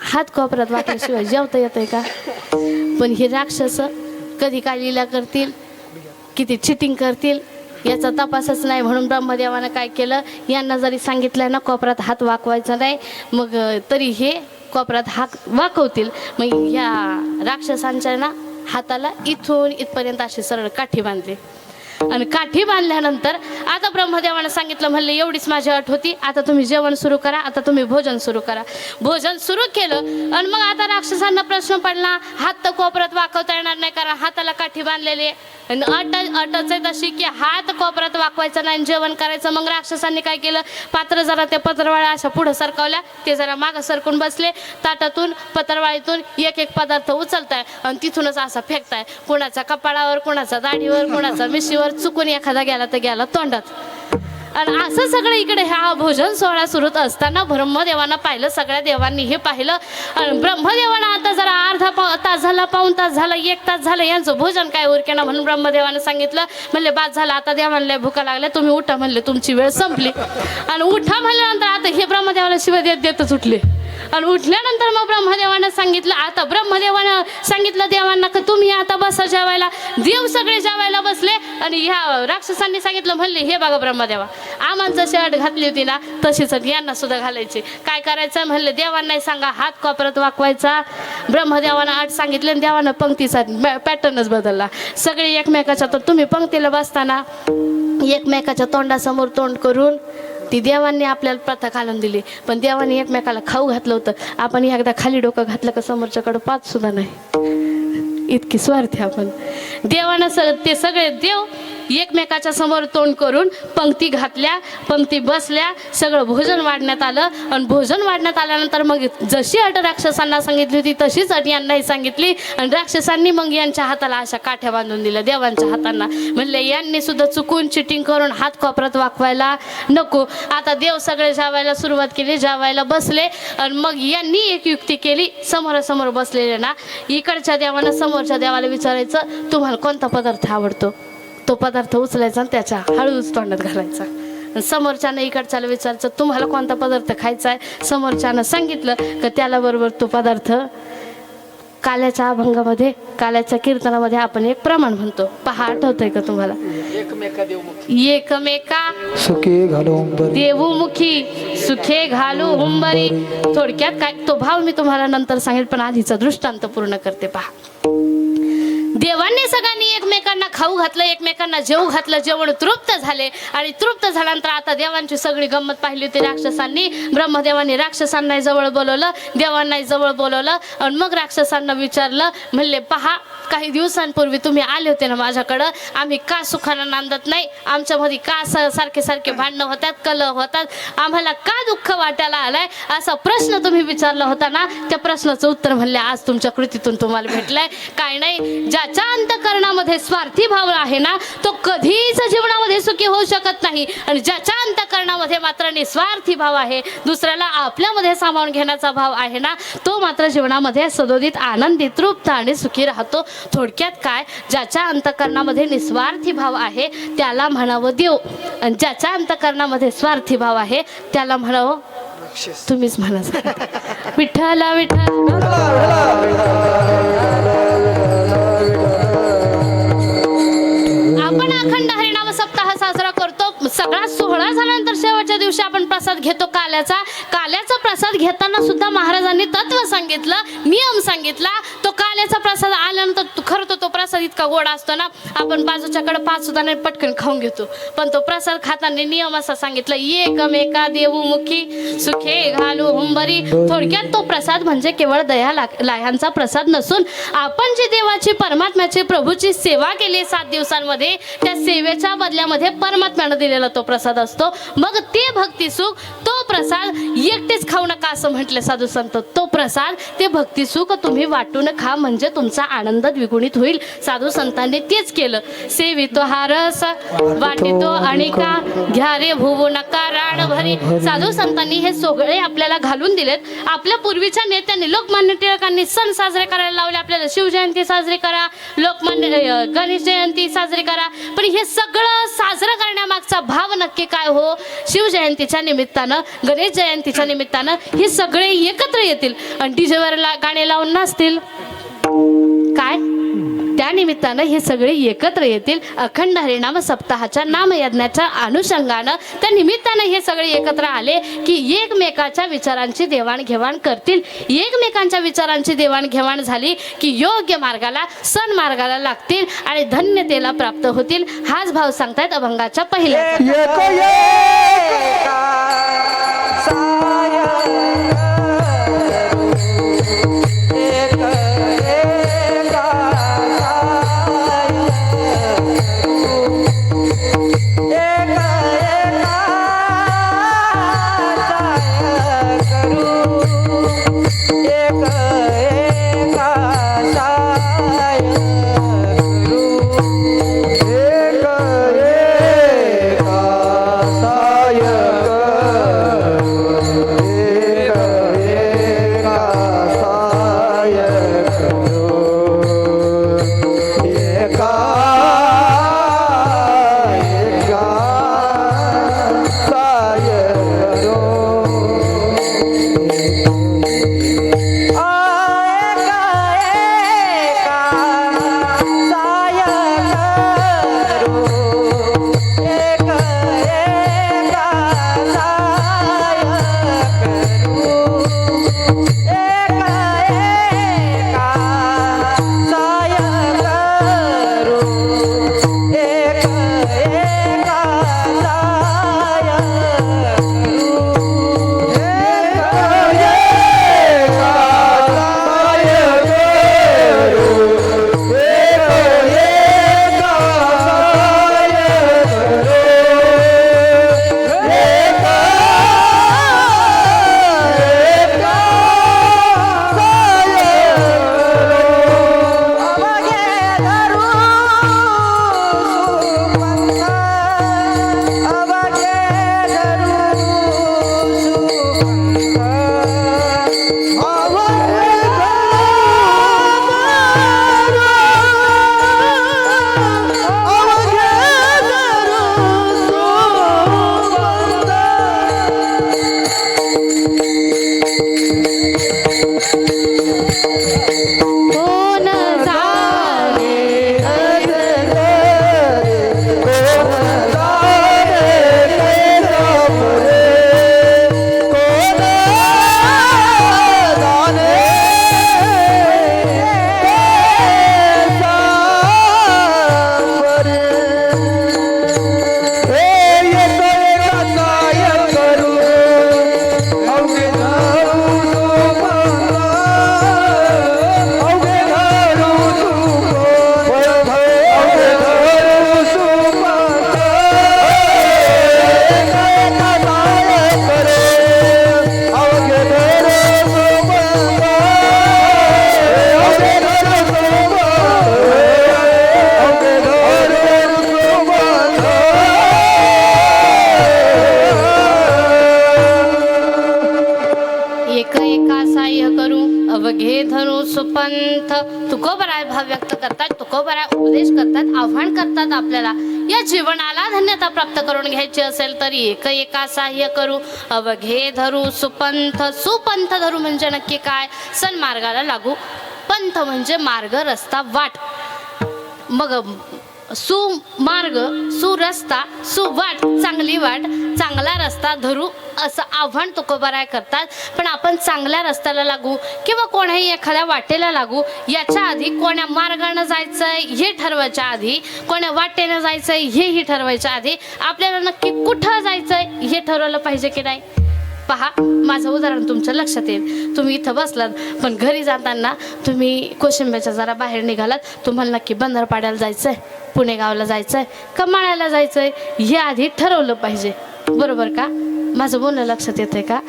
हात कोपरात वाकल्याशिवाय जेवता येतंय का? पण हे राक्षस कधी काय लीला करतील, किती चिटिंग करतील याचा तपासच नाही. म्हणून ब्रह्मदेवानं काय केलं, यांना जरी सांगितलं ना कोपरात हात वाकवायचा नाही, मग तरी हे कोपरात हात वाकवतील. मग या राक्षसांच्या ना हाताला इथून इथपर्यंत अशी सरळ काठी बांधली. आणि काठी बांधल्यानंतर आता ब्रह्मदेवानं सांगितलं म्हणले, एवढीच माझी अट होती, आता तुम्ही जेवण सुरू करा, आता तुम्ही भोजन सुरू करा. भोजन सुरू केलं आणि मग आता राक्षसांना प्रश्न पडला, हात तर कोपरात वाकवता येणार नाही कारण हाताला काठी बांधलेली आहे. अटच आहे तशी की हात कोपरात वाकवायचा नाही, जेवण करायचं. मग राक्षसांनी काय केलं, पात्र जरा त्या पत्रवाळ्या अशा पुढं सरकवल्या, ते जरा मागं सरकून बसले. ताटातून पत्रवाळीतून एक एक पदार्थ उचलताय आणि तिथूनच असा फेकताय, कुणाच्या कपाळावर, कुणाच्या दाढीवर, कुणाच्या मिशीवर, चुकून एखादा गेला तर गेला तोंडात. आणि असं सगळं इकडे हा भोजन सोहळा सुरूच असताना ब्रह्मदेवानं पाहिलं, सगळ्या देवांनी हे पाहिलं. आणि ब्रह्मदेवानं आता जरा अर्धा तास झाला, पाऊण तास झाला, 1 तास झालं, यांचं भोजन काय उरकेना. म्हणून ब्रह्मदेवानं सांगितलं म्हणले, बाद झाला आता, देव म्हणले भुका लागल्या, तुम्ही उठा म्हणले, तुमची वेळ संपली. आणि उठा म्हणल्यानंतर आता हे ब्रह्मदेवाला शिवाय देतच उठले. आणि उठल्यानंतर मग ब्रह्मदेवानं सांगितलं, आता ब्रह्मदेवानं सांगितलं देवांना की तुम्ही आता बसा जेवायला. देव सगळे जेवायला बसले. आणि ह्या राक्षसांनी सांगितलं म्हणले, हे बघा ब्रह्मदेवा, आम्हाला जशी अट घातली होती ना तशीच यांना सुद्धा घालायची. काय करायचं म्हणले, देवांनाही सांगा हात कोपरात वाकवायचा. ब्रह्मदेवानं अट सांगितली आणि देवानं पंक्तीचा पॅटर्नच बदलला. सगळे एकमेकाच्या, तर तुम्ही पंक्तीला बसताना एकमेकाच्या तोंडासमोर तोंड करून ती देवांनी आपल्याला प्रथा घालून दिली. पण देवांनी एकमेकाला खाऊ घातलं होतं. आपण एकदा खाली डोकं घातलं का समोरच्याकडं पाच सुद्धा नाही, इतकी स्वार्थी आपण. देवानं ते सगळे देव एकमेकाच्या समोर तोंड करून पंक्ती घातल्या, पंक्ती बसल्या, सगळं भोजन वाढण्यात आलं. आणि भोजन वाढण्यात आल्यानंतर मग जशी अट राक्षसांना सांगितली होती तशीच अट यांनाही सांगितली. आणि राक्षसांनी मग यांच्या हाताला अशा काठ्या बांधून दिल्या देवांच्या हातांना. म्हणले यांनी सुद्धा चुकून चिटिंग करून हात कोपरात वाकवायला नको. आता देव सगळे जेवायला सुरुवात केली, जेवायला बसले. आणि मग यांनी एक युक्ती केली, समोरासमोर बसलेले ना, इकडच्या देवानं समोरच्या देवाला विचारायचं, तुम्हाला कोणता पदार्थ आवडतो? तो पदार्थ उचलायचा आणि त्याच्या हळूच तोंडात घालायचा. समोरच्यानं इकडच्याला विचारायचं, तुम्हाला कोणता पदार्थ खायचा आहे? समोरच्यानं सांगितलं का त्याला बरोबर तो पदार्थ. काल्याच्या अभंगामध्ये, काल्याच्या कीर्तनामध्ये आपण एक प्रमाण म्हणतो, पहा आठवतंय का तुम्हाला? एकमेका सुखे घालो देवमुखी, सुखे घालू हुंबरी. थोडक्यात काय तो भाव मी तुम्हाला नंतर सांगेल, पण आधीचा दृष्टांत पूर्ण करते. पहा, देवांनी सगळ्यांनी एकमेकांना खाऊ घातलं, एकमेकांना जेवू घातलं, जेवण तृप्त झाले. आणि तृप्त झाल्यानंतर आता देवांची सगळी गंमत पाहिली होती राक्षसांनी. ब्रह्मदेवांनी राक्षसांनाही जवळ बोलवलं, देवांनाही जवळ बोलवलं. आणि मग राक्षसांना विचारलं, म्हणले पहा, काही दिवसांपूर्वी तुम्ही आले होते ना माझ्याकडं, आम्ही का सुखानं नांदत नाही, आमच्यामध्ये का सारखे सारखे भांडणं होतात, कलह होतात, आम्हाला का दुःख वाटायला आलाय, असा प्रश्न तुम्ही विचारला होता ना, त्या प्रश्नाचं उत्तर म्हणले आज तुमच्या कृतीतून तुम्हाला भेटलंय. काय नाही, ज्याच्या अंतःकरणामध्ये स्वार्थी भाव आहे ना, तो कधीच जीवनामध्ये सुखी होऊ शकत नाही. आणि ज्याच्या अंतःकरणामध्ये मात्र निस्वार्थी भाव आहे, दुसऱ्याला आपल्यामध्ये सामावून घेण्याचा भाव आहे ना, तो मात्र जीवनामध्ये सदोदित आनंदी, तृप्त आणि सुखी राहतो. थोडक्यात काय, ज्याच्या अंतःकरणामध्ये निस्वार्थी भाव आहे त्याला म्हणावं देव, आणि ज्याच्या अंतःकरणामध्ये स्वार्थी भाव आहे त्याला म्हणावं, तुम्हीच म्हणा विठ्ठला विठ्ठल. आपण अखंड हरिनाम सप्ताह साजरा करतो. सगळा सोहळा झाल्यानंतर शेवटच्या दिवशी आपण प्रसाद घेतो काल्याचा. काल्याचा प्रसाद घेताना सुद्धा महाराजांनी तत्व सांगितलं, नियम सांगितला. तो काल्याचा प्रसाद आल्यानंतर खरं तर तो प्रसाद इतका गोड असतो ना, आपण बाजूच्याकडे पाच सुद्धा नाही पटकन खाऊन घेतो. पण तो प्रसाद खाताना नियम असा सांगितलं, एकमेका देऊ मुखी सुखे घालू हुंबरी. थोडक्यात तो प्रसाद म्हणजे केवळ दया लाह्यांचा प्रसाद नसून आपण जी देवाची परमात्म्याची प्रभूची सेवा केली 7 दिवसांमध्ये, त्या सेवेच्या बदल्यामध्ये परमात्म्यानं दिलेला तो प्रसाद असतो. मग ते भक्ती सुख, तो प्रसाद एकटेच खाऊ नका असं म्हटले साधू संत. तो प्रसाद, ते भक्ती सुख तुम्ही वाटून खा, म्हणजे तुमचा आनंद द्विगुणित होईल. साधू संतांनी तेच केलं. सेवितो हा रस वाटितो अनिका, घ्या रे भुवू नका राण भरी. साधू संतांनी हे सगळे आपल्याला घालून दिलेत. आपल्या पूर्वीच्या नेत्यांनी, लोकमान्य टिळकांनी सण साजरे करायला लावले आपल्याला. शिवजयंती साजरी करा, लोकमान्य गणेश जयंती साजरी करा. पण हे सगळं साजरं करण्यामागचा भाव नक्की काय हो? शिवजयंतीच्या निमित्तानं, गणेश जयंतीच्या निमित्तानं हे सगळे एकत्र येतील आणि डीजेवर गाणे लावून नाचतील काय? त्या निमित्तानं हे सगळे एकत्र येतील. अखंड हरिनाम सप्ताहाच्या नामयज्ञाच्या अनुषंगानं, त्या निमित्तानं हे सगळे एकत्र आले की एकमेकाच्या विचारांची देवाणघेवाण करतील. एकमेकांच्या विचारांची देवाणघेवाण झाली की योग्य मार्गाला, सण मार्गाला लागतील आणि धन्यतेला प्राप्त होतील. हाच भाव सांगतायत अभंगाच्या पहिल्या. सुपंथ तुकोबराय भाव व्यक्त करतात, तुकोबराय उपदेश करतात, आव्हान करतात आपल्याला या जीवनाला धन्यता प्राप्त करून घ्यायची असेल तर एका सहाय्य करू, अवघे धरू सुपंथ. सुपंथ धरू म्हणजे नक्की काय? सन्मार्गाला लागू. पंथ म्हणजे मार्ग, रस्ता, वाट. मग सुमार्ग, सुरस्ता, सुवाट, चांगली वाट, चांगला रस्ता धरू असं आव्हान तुकोबाराय करतात. पण आपण चांगल्या रस्त्याला लागू किंवा कोणाही एखाद्या वाटेला लागू याच्या आधी कोण्या मार्गाने जायचंय हे ठरवायच्या आधी, कोण्या वाटेनं जायचंय हेही ठरवायच्या आधी आपल्याला नक्की कुठं जायचंय हे ठरवलं पाहिजे की नाही. पहा, माझं उदाहरण तुमच्या लक्षात येईल. तुम्ही इथं बसलात पण घरी जाताना तुम्ही कोशिंब्याच्या जरा बाहेर निघालात, तुम्हाला नक्की बंदरपाड्याला जायचंय, पुणे गावला जायचंय का माळ्याला जायचंय हे आधी ठरवलं पाहिजे. बरोबर का? माझं बोलणं लक्षात येतंय का?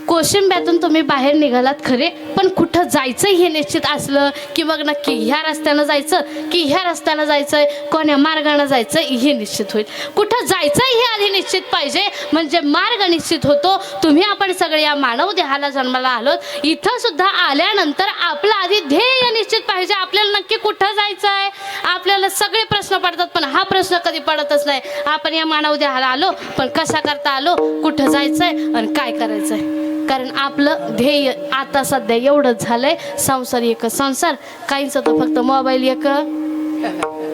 कोशिंब्यातून तुम्ही बाहेर निघालात खरे, पण कुठं जायचं हे निश्चित असलं की मग नक्की ह्या रस्त्यानं जायचं की ह्या रस्त्यानं जायचंय, कोण्या मार्गाने जायचं हे निश्चित होईल. कुठं जायचं हे आधी निश्चित पाहिजे, म्हणजे मार्ग निश्चित होतो. तुम्ही आपण सगळे या मानव देहाला जन्माला आलोत, इथं सुद्धा आल्यानंतर आपलं आधी ध्येय निश्चित पाहिजे. आपल्याला नक्की कुठं जायचंय, आपल्याला सगळे प्रश्न पडतात पण हा प्रश्न कधी पडतच नाही. आपण या मानव देहाला आलो पण कशा करता आलो, कुठं जायचंय आणि काय करायचंय. कारण आपलं ध्येय आता सध्या एवढंच झालंय, संसार एक संसार, काहींचं तर फक्त मोबाईल एक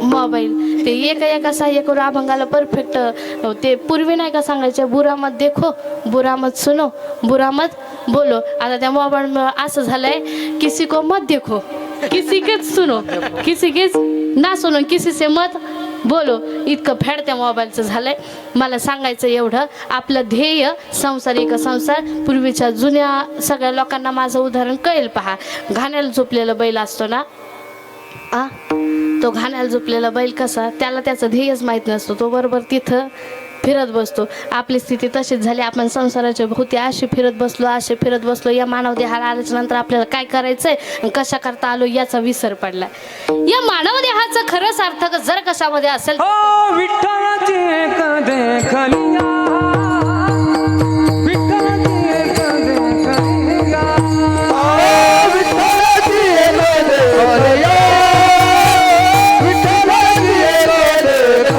मोबाईल. ते एका सहाय्य करून अभंगाला परफेक्ट ते पूर्वी नाही का सांगायचे, बुरा मत देखो बुरा मत सुनो बुरा मत बोलो. आता त्या मोबाईल असं झालंय, किसी को मत देखो किसी के सुनो किसी के ना सुनो किसी से मत बोलो. इतकं फॅड त्या मोबाईलचं झालंय. मला सांगायचं एवढं, आपलं ध्येय संसार एक संसार. पूर्वीच्या जुन्या सगळ्या लोकांना माझं उदाहरण कळेल. पहा, घाण्याला झोपलेला बैल असतो ना, तो घाण्याला झोपलेला बैल कसा, त्याला त्याचं ध्येयच माहीत नसतो, तो बरोबर तिथं फिरत बसतो. आपली स्थिती तशीच झाली. आपण संसाराच्या भोवती अशी फिरत बसलो. या मानव देहाला आल्याच्या नंतर आपल्याला काय करायचंय, कशा करता आलो याचा विसर पडलाय. या मानव देहाचं खरं सार्थक जर कशामध्ये असेल, विठ्ठलाची एक देखलिया, विठ्ठलाची एक देखलिया, विठ्ठलाची एक देखलिया, विठ्ठलाची एक देखलिया.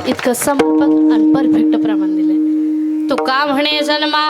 इतकं समर्पक आणि परफेक्ट प्रमाण दिले. तू का म्हणे जन्मा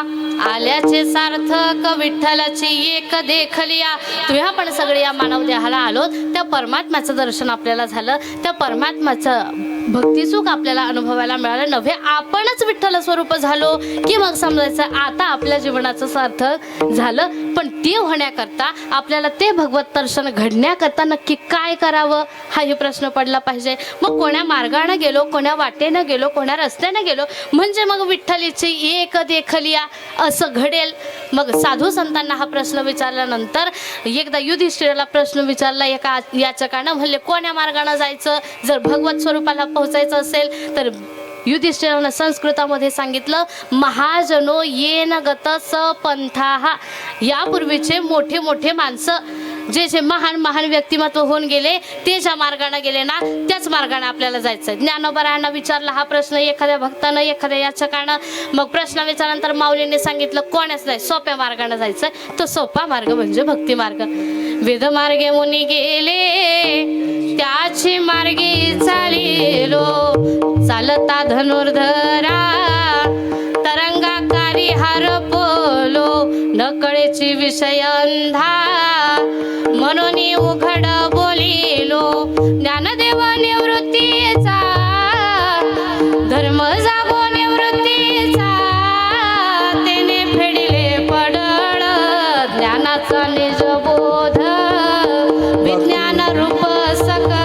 आल्याचे सार्थक, विठ्ठलाची एक देखलिया. तुम्ही आपण सगळे या मानव देहाला आलो, त्या परमात्म्याचं दर्शन आपल्याला झालं, त्या परमात्म्याचं भक्तिसुख आपल्याला अनुभवायला मिळालं. नव्हे आपणच विठ्ठल स्वरूप झालो की मग समजायचं आता आपल्या जीवनाचं सार्थक झालं. पण ते होण्याकरता आपल्याला ते भगवत दर्शन घडण्याकरता नक्की काय करावं हाही प्रश्न पडला पाहिजे. मग कोण्या मार्गाने गेलो, कोण्या वाटेनं गेलो, कोण्या रस्त्याने गेलो म्हणजे मग विठ्ठलीची एक देखलिया असं घडेल. मग साधू संतांना हा प्रश्न विचारल्यानंतर एकदा युधिष्ठिराला प्रश्न विचारला एका याचकानं, म्हणले कोण्या मार्गाने जायचं जर भगवत स्वरूपाला पोहोचायचं असेल तर. युधिष्ठिरानं संस्कृतामध्ये सांगितलं, महाजनो येन गत स पंथा. यापूर्वीचे मोठे मोठे माणसं जे महान महान व्यक्तिमत्व होऊन गेले ते ज्या मार्गाने गेले ना त्याच मार्गाने आपल्याला जायचं. ज्ञानोबरायांना विचारला हा प्रश्न एखाद्या भक्तानं, एखाद्या याचकानं. मग प्रश्न विचारल्यानंतर माऊलींनी सांगितलं कोणाच नाही, सोप्या मार्गाने जायचं. तो सोपा मार्ग म्हणजे भक्ती मार्ग. वेद मार्गे मुनी गेले त्याची मार्गी चालिलो, चालता धनुर्धरा तरंगाकारी हरपलो, नकळेची विषय अंधा म्हणून उघड बोलिलो. ज्ञानदेव निवृत्तीचा धर्म जागो निवृत्तीचा, तेने फेडिले पडळ ज्ञानाचा निज बोध, विज्ञान रूप सकळ.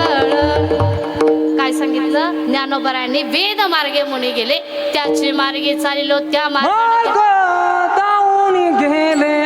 काय सांगितलं ज्ञानोबरायांनी? वेद मार्गे मुनी गेले त्याची मार्गे चालिलो, त्या मार्गाने गेले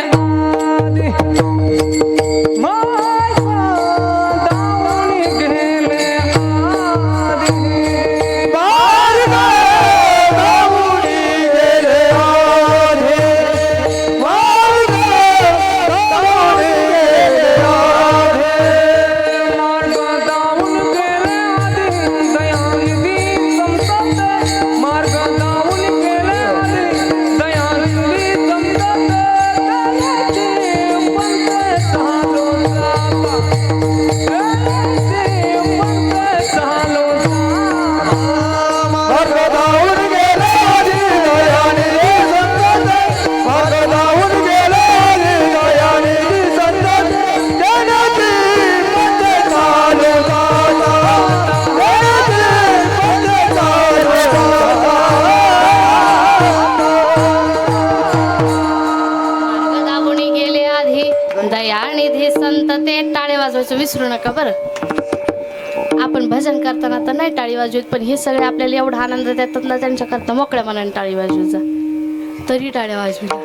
करता ते टाळे वाजवायचं विसरू नका बरं. आपण भजन करताना तर नाही टाळी वाजवत, पण हे सगळे आपल्याला एवढा आनंद देतात ना, त्यांच्याकरता मोकळ्या मनाने टाळी वाजवायचा, तरी टाळ्या वाजविला.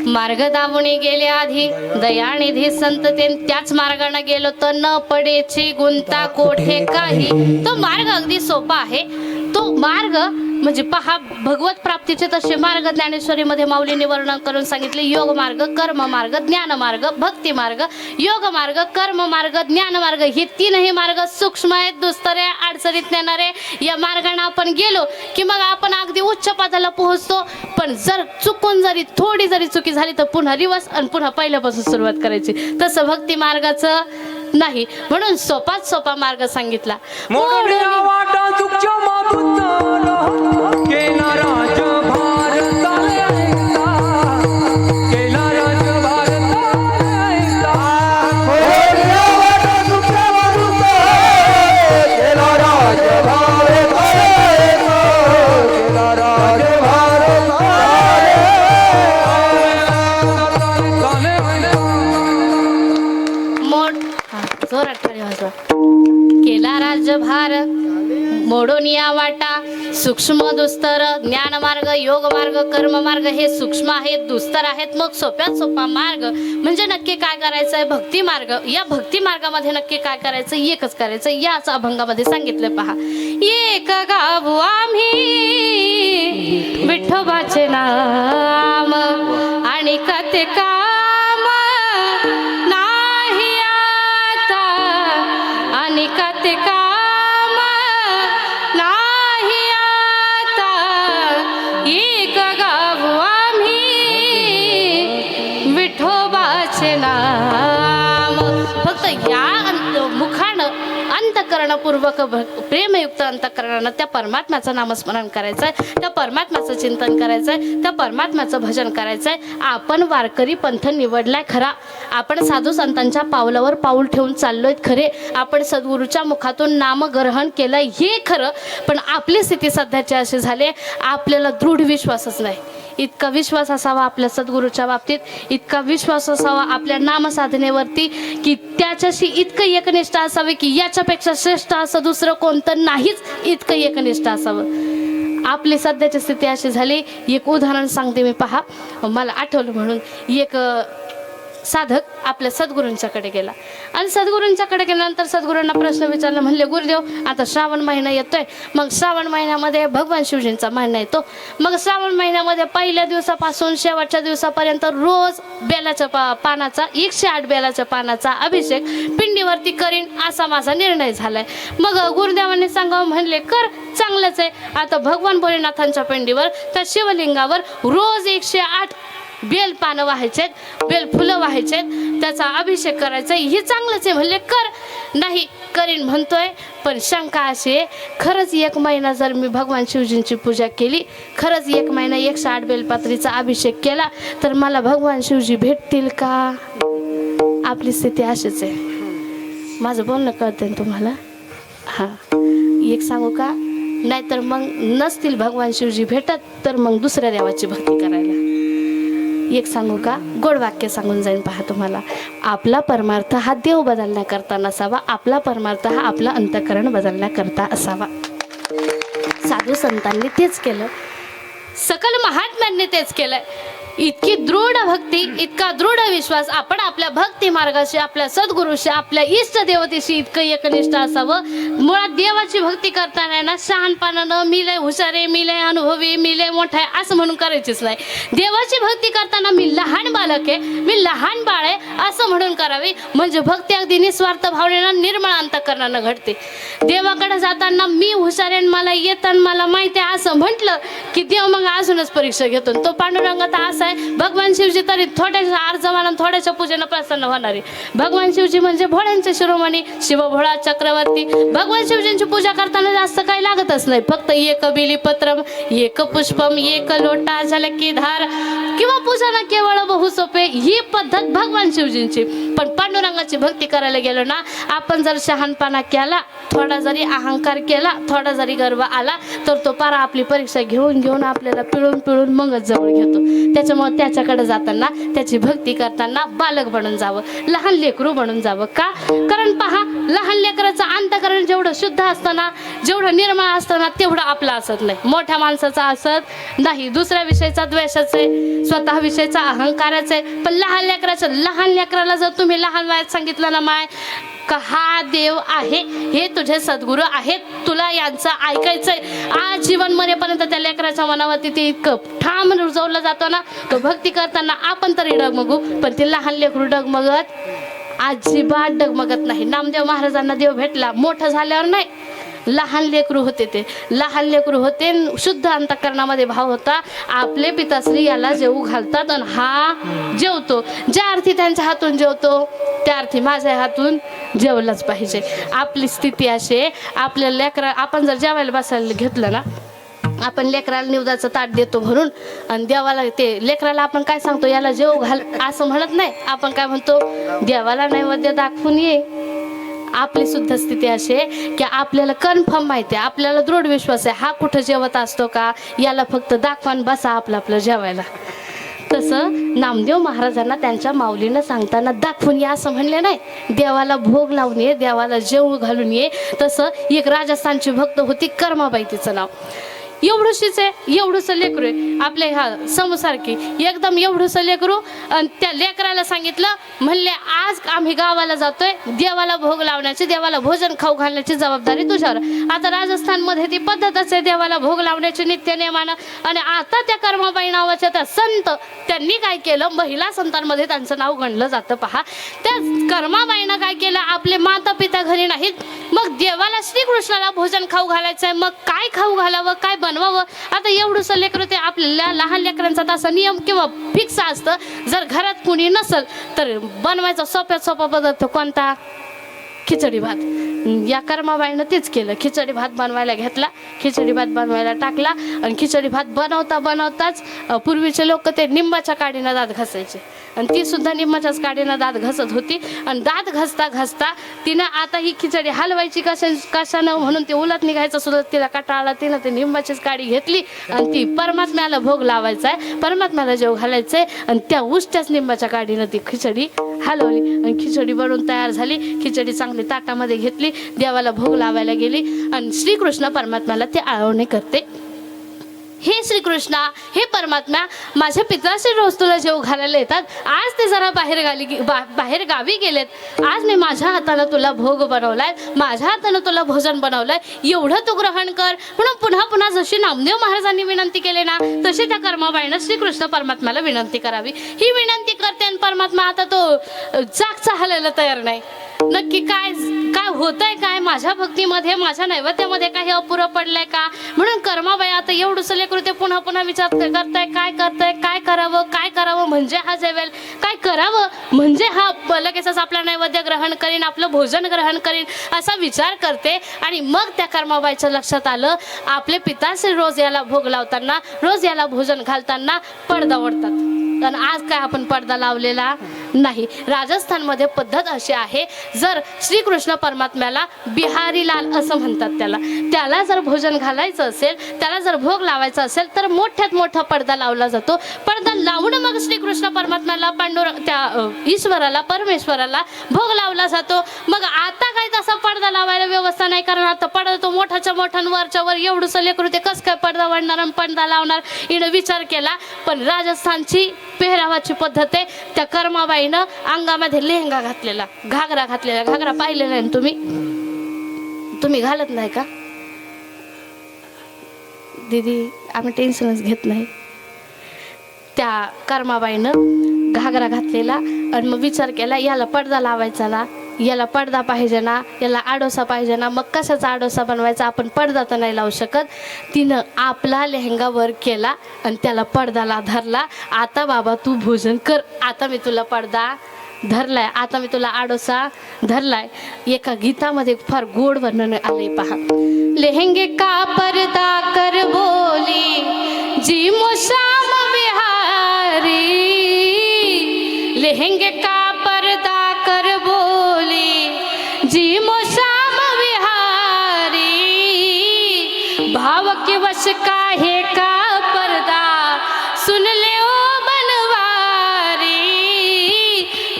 मार्ग दाबुनी गेले आधी दयानिधी संत ते, त्याच मार्गाने गेलो तर न पडेची गुंता कोठे काही. तो मार्ग अगदी सोपा आहे. तो मार्ग म्हणजे पहा, भगवत प्राप्तीचे तसे मार्ग ज्ञानेश्वरीमध्ये माऊलीने वर्णन करून सांगितले. योग मार्ग, कर्म मार्ग, ज्ञान मार्ग, भक्ती मार्ग. योग मार्ग, कर्म मार्ग, ज्ञान मार्ग हे तीनही मार्ग सूक्ष्म आहेत, दुस्तर आहे, अडचणीत नेणारे. या मार्गाने आपण गेलो की मग आपण अगदी उच्च पदाला पोहोचतो. पण जर चुकून जरी थोडी जरी चुकी झाली तर पुन्हा रिवर्स आणि पुन्हा पहिल्यापासून सुरुवात करायची. तसं भक्ती मार्गाचं नाही, म्हणून सोपाच सोपा मार्ग सांगितला. मोडण्या वाटा तुझ्या मातुताला केला राजभार चाले ऐकता, केला राजभार चाले ऐकता. मोडण्या वाटा तुझ्या मातुताला केला राजभार चाले ऐकता, केला राजभार चाले मोड जोरात टाळी वाजवा. केला राज्यभार मोडून या वाटा सूक्ष्म दुस्तर. ज्ञान मार्ग, योग मार्ग, कर्म मार्ग हे सूक्ष्म आहेत, दुस्तर आहेत. मग सोप्यात सोपा मार्ग म्हणजे नक्की काय करायचं आहे? भक्ती मार्ग. या भक्ती मार्गामध्ये नक्की काय करायचं? एकच करायचं. याच अभंगामध्ये सांगितलं पहा. एक गाऊ आम्ही विठोबाचे नाम आणि कते काम नाही आता, आणि कते काम नाही आता. एक गाऊ आम्ही विठोबाचे नाम. फक्त या मुखानं अंतःकरणपूर्वक प्रेमयुक्त अंतःकरणानं त्या परमात्म्याचं नामस्मरण करायचंय, त्या परमात्म्याचं चिंतन करायचंय, त्या परमात्म्याचं भजन करायचंय. आपण वारकरी पंथ निवडलाय खरा, आपण साधू संतांच्या पावलावर पाऊल ठेवून चाललोय खरे, आपण सद्गुरूच्या मुखातून नामग्रहण केलंय हे खरं. पण आपली स्थिती सध्याची अशी झाली, आपल्याला दृढ विश्वासच नाही. इतका विश्वास असावा आपल्या सद्गुरूच्या बाबतीत, इतका विश्वास असावा आपल्या नामसाधनेवरती की त्याच्याशी इतकं एकनिष्ठ असावे की याच्यापेक्षा श्रेष्ठ असं दुसरं कोणतं नाहीच, इतकं एकनिष्ठ असावं. आपली सध्याची स्थिती अशी झाली. एक उदाहरण सांगते मी पहा, मला आठवलं म्हणून. एक साधक आपल्या सद्गुरूंच्याकडे गेला आणि सद्गुरूंच्याकडे गेल्यानंतर सद्गुरूंना प्रश्न विचारला. म्हणले, गुरुदेव आता श्रावण महिना येतोय, मग श्रावण महिन्यामध्ये भगवान शिवजींचा महिना येतो, मग श्रावण महिन्यामध्ये पहिल्या दिवसापासून शेवटच्या दिवसापर्यंत रोज बेलाच्या पानाचा 108 बेलाच्या पानाचा अभिषेक पिंडीवरती करीन असा माझा निर्णय झालाय. मग गुरुदेवांनी सांगावं म्हणले, कर, चांगलंच आहे. आता भगवान भोलेनाथांच्या पिंडीवर त्या शिवलिंगावर रोज 108 बेल पानं व्हायचेत, बेल फुलं व्हायचेत, त्याचा अभिषेक करायचा, हे चांगलंच आहे. म्हणले, कर. नाही, करीन म्हणतोय, पण शंका अशी आहे, खरंच 1 महिना जर मी भगवान शिवजींची पूजा केली, खरंच 1 महिना 108 बेलपात्रीचा अभिषेक केला तर मला भगवान शिवजी भेटतील का? आपली स्थिती अशीच आहे. माझं बोलणं कळतंय ना तुम्हाला? हां, एक सांगू का? नाहीतर मग नसतील भगवान शिवजी भेटत तर मग दुसऱ्या देवाची भक्ती करायला. एक सांगू का? गोड वाक्य सांगून जाईन पहा तुम्हाला. आपला परमार्थ हा देव बदलण्याकरता नसावा, आपला परमार्थ हा आपलं अंतःकरण बदलण्याकरता असावा. साधू संतांनी तेच केलं, सकल महात्म्यांनी तेच केलंय. इतकी दृढ भक्ती, इतका दृढ विश्वास आपण आपल्या भक्ती मार्गाशी, आपल्या सद्गुरूशी, आपल्या इष्ट देवतेशी इतकं एकनिष्ठ असावं. मुळात देवाची भक्ती करताना ना शहाणपणानं मी लय हुशार आहे, मी लय अनुभवी, मी लय मोठा आहे असं म्हणून करायचीच नाही. देवाची भक्ती करताना मी लहान बालक आहे, मी लहान बाळ आहे असं म्हणून करावी. म्हणजे भक्ती अगदी निस्वार्थ भावनेनं निर्मळ अंतःकरणानं घडते. देवाकडे जाताना मी हुशार आहे, मला येतं, मला माहिती आहे असं म्हटलं की देव मग अजूनच परीक्षा घेतो. तो पांडुरंग तर असा आहे, भगवान शिवजी तरी थोड्याशा आर्जवानं थोड्याशा पूजेनं प्रसन्न होणारे. भगवान शिवजी म्हणजे भोळ्यांचे शिरोमणी, शिवभोळा चक्रवर्ती. भगवान शिवजींची पूजा करताना जास्त काही लागतच नाही, फक्त एक बिलीपत्रम, एक पुष्पम, एक लोटा, झलकी धार किंवा पूजा केवळ बहु बहु सोपे ही पद्धत भगवान शिवजींची. पण पांडुरंगाची भक्ती करायला गेलो ना, आपण जर शहाणपणा केला, थोडा जरी अहंकार केला, थोडा जरी गर्व आला, तर तो पारा आपली परीक्षा घेऊन घेऊन आपल्याला पिळून पिळून मगच जवळ घेतो. त्याच्यामुळे त्याच्याकडे जाताना, त्याची भक्ती करताना बालक बनून जावं, लहान लेकरू बनून जावं. का? कारण पहा, लहान लेकराचं अंतःकरण जेवढं शुद्ध असतं ना, जेवढं निर्मळ असतं ना, तेवढं आपलं असत नाही. मोठ्या माणसाचा असत नाही, दुसऱ्या विषयीचा द्वेषाच आहे, स्वतः विषयीचा अहंकाराच आहे. पण लहान लेकराला जर तुम्ही लहान वयात सांगितलं ना, माय का हा देव आहे, हे तुझे सद्गुरू आहेत, तुला यांचं ऐकायचंय, आज जीवन मरेपर्यंत त्या लेकराच्या मनावरती ते इतकं ठाम रुजवलं जातं ना, तो भक्ती करताना आपण तरी डगमगू, पण ते लहान लेकरू डगमगत अजिबात डगमगत नाही. नामदेव महाराजांना देव भेटला मोठं झाल्यावर नाही, लहान लेकरू होते, ते लहान लेकरू होते. शुद्ध अंतःकरणामध्ये भाव होता, आपले पिताश्री याला जेवू घालतात आणि हा जेवतो. ज्या अर्थी त्यांच्या हातून जेवतो, त्या अर्थी माझ्या हातून जेवलंच पाहिजे. आपली स्थिती अशी आहे, आपल्या लेकरा आपण जर जेवायला बसायला घेतलं ना, आपण लेकराला निवदाचं ताट देतो भरून, आणि देवाला ते लेकराला आपण काय सांगतो, याला जेव घाल असं म्हणत नाही, आपण काय म्हणतो, देवाला नैवेद्य दाखवून ये. आपली सुद्धा स्थिती अशी आहे की आपल्याला कन्फर्म माहिती आहे, आपल्याला दृढ विश्वास आहे, हा कुठं जेवत असतो का, याला फक्त दाखवान बसा आपलं जेवायला. तसं नामदेव महाराजांना त्यांच्या माऊलीनं सांगताना दाखवून ये असं म्हणले नाही, देवाला भोग लावून ये, देवाला जेवू घालून ये. तसं एक राजस्थानची भक्त होती कर्माबाई, तिचं नाव. एवढूशीच आहे, एवढंसं लेकरू आहे आपल्या ह्या समूसारखी, एकदम एवढंसं लेकरू. आणि त्या लेकराला सांगितलं, म्हणले आज आम्ही गावाला जातोय, देवाला भोग लावण्याची, देवाला भोजन खाऊ घालण्याची जबाबदारी तुझ्यावर. आता राजस्थानमध्ये ती पद्धतच आहे देवाला भोग लावण्याची नित्य नेमानं. आणि आता त्या कर्माबाई नावाच्या त्या संत, त्यांनी काय केलं, महिला संतांमध्ये त्यांचं नाव गणलं जातं. पहा, त्या कर्माबाईनं काय केलं, आपले माता पिता घरी नाहीत, मग देवाला श्रीकृष्णाला भोजन खाऊ घालायचंय, मग काय खाऊ घालावं, काय बनवावं. आता एवढंसं लेकरं, ते आपल्या लहान लेकरांचा तसा नियम किंवा फिक्स असतं, जर घरात कुणी नसल तर बनवायचा सोप्यात सोपा पदार्थ कोणता, खिचडी भात. या कर्माबाईनं तेच केलं, खिचडी भात बनवायला घेतला, खिचडी भात बनवायला टाकला. आणि खिचडी भात बनवताच पूर्वीचे लोक ते निंबाच्या काडीनं दात घासायचे, आणि ती सुद्धा निंबाच्याच काडीनं दात घासत होती. आणि दात घासता तिनं आता ही खिचडी हलवायची कशानं म्हणून ते उलट निघायचं सुद्धा तिला कंटाळा, तिनं ते निंबाचीच काडी घेतली आणि ती परमात्म्याला भोग लावायचा आहे, परमात्म्याला जेव घालायचंय. आणि त्या उष्ट्याच निंबाच्या काडीनं ती खिचडी हलवली आणि खिचडी बनवून तयार झाली. खिचडी चांगली ताटामध्ये घेतली, देवाला भोग लावायला गेली. आणि श्रीकृष्ण परमात्म्याला ते आळवणे करते, हे श्रीकृष्णा, हे परमात्मा, माझ्या पित्राचे रोज तुला जेव घालायला येतात, आज ते जरा बाहेर गावी गेलेत, आज मी माझ्या हातानं तुला भोग बनवलाय, माझ्या हातानं तुला भोजन बनवलंय, एवढं तू ग्रहण कर. म्हणून पुन्हा जशी नामदेव महाराजांनी विनंती केली ना, तशी त्या कर्माबाईनं श्रीकृष्ण परमात्म्याला विनंती करावी. ही विनंती करते आणि परमात्मा आता तो जागचा हलायला तयार नाही. नक्की काय होतंय, काय माझ्या भक्तीमध्ये, माझ्या नैवेद्यामध्ये काही अपुरं पडलंय का. म्हणून कर्माबाई आता एवढंसं लेकरू ते पुन्हा विचार करताय, काय करावं म्हणजे हा जेवेल, काय करावं म्हणजे हा लगेचच आपला नैवेद्य ग्रहण करीन, आपलं भोजन ग्रहण करीन, असा विचार करते. आणि मग त्या कर्माबाईच्या लक्षात आलं, आपले पिताश्री रोज याला भोग लावताना, रोज याला भोजन घालताना पडदा ओढतात, आणि आज काय आपण पडदा लावलेला नाही. राजस्थानमध्ये पद्धत अशी आहे, जर श्रीकृष्ण परमात्म्याला बिहारी लाल असं म्हणतात, त्याला जर भोजन घालायचं असेल, त्याला जर भोग लावायचा असेल, तर मोठ्यात मोठा पडदा लावला जातो. पडदा लावून मग श्रीकृष्ण परमात्म्याला, त्या ईश्वराला, परमेश्वराला भोग लावला जातो. मग आता काय तसा पडदा लावायला व्यवस्था नाही, कारण आता पडदा तो मोठ्याच्या वरच्या वर एवढंसं लेकरू, ते कसं काय पडदा वाढणार आणि पडदा लावणार, हिनं विचार केला. पण राजस्थानची पेहरावाची पद्धत आहे, त्या कर्माबाईनं अंगामध्ये लेहंगा घातलेला, घागरा पाहिलेला आहे तुम्ही घालत नाही का दीदी, आम्ही टेन्शनच घेत नाही. त्या कर्माबाईनं घागरा घातलेला आणि मग विचार केला, याला पडदा लावायचा ना, याला पडदा पाहिजे ना, याला आडोसा पाहिजे ना, मग कशाचा आडोसा बनवायचा, आपण पडदा तर नाही लावू शकत. तिनं आपला लेहंगा वर केला आणि त्याला पडदाला धरला. आता बाबा तू भोजन कर, आता मी तुला पडदा धरलाय, आता मी तुला आडोसा धरलाय. एका गीतामध्ये फार गोड वर्णन आले पहा. लेहंगे का पर्दा कर बोली जी मुशाम बिहारी, लेहेंगे का पर्दा कर बोली जी मोशाम विहारी भाव के वश का है का पर्दा सुन ले ओ बनवारी.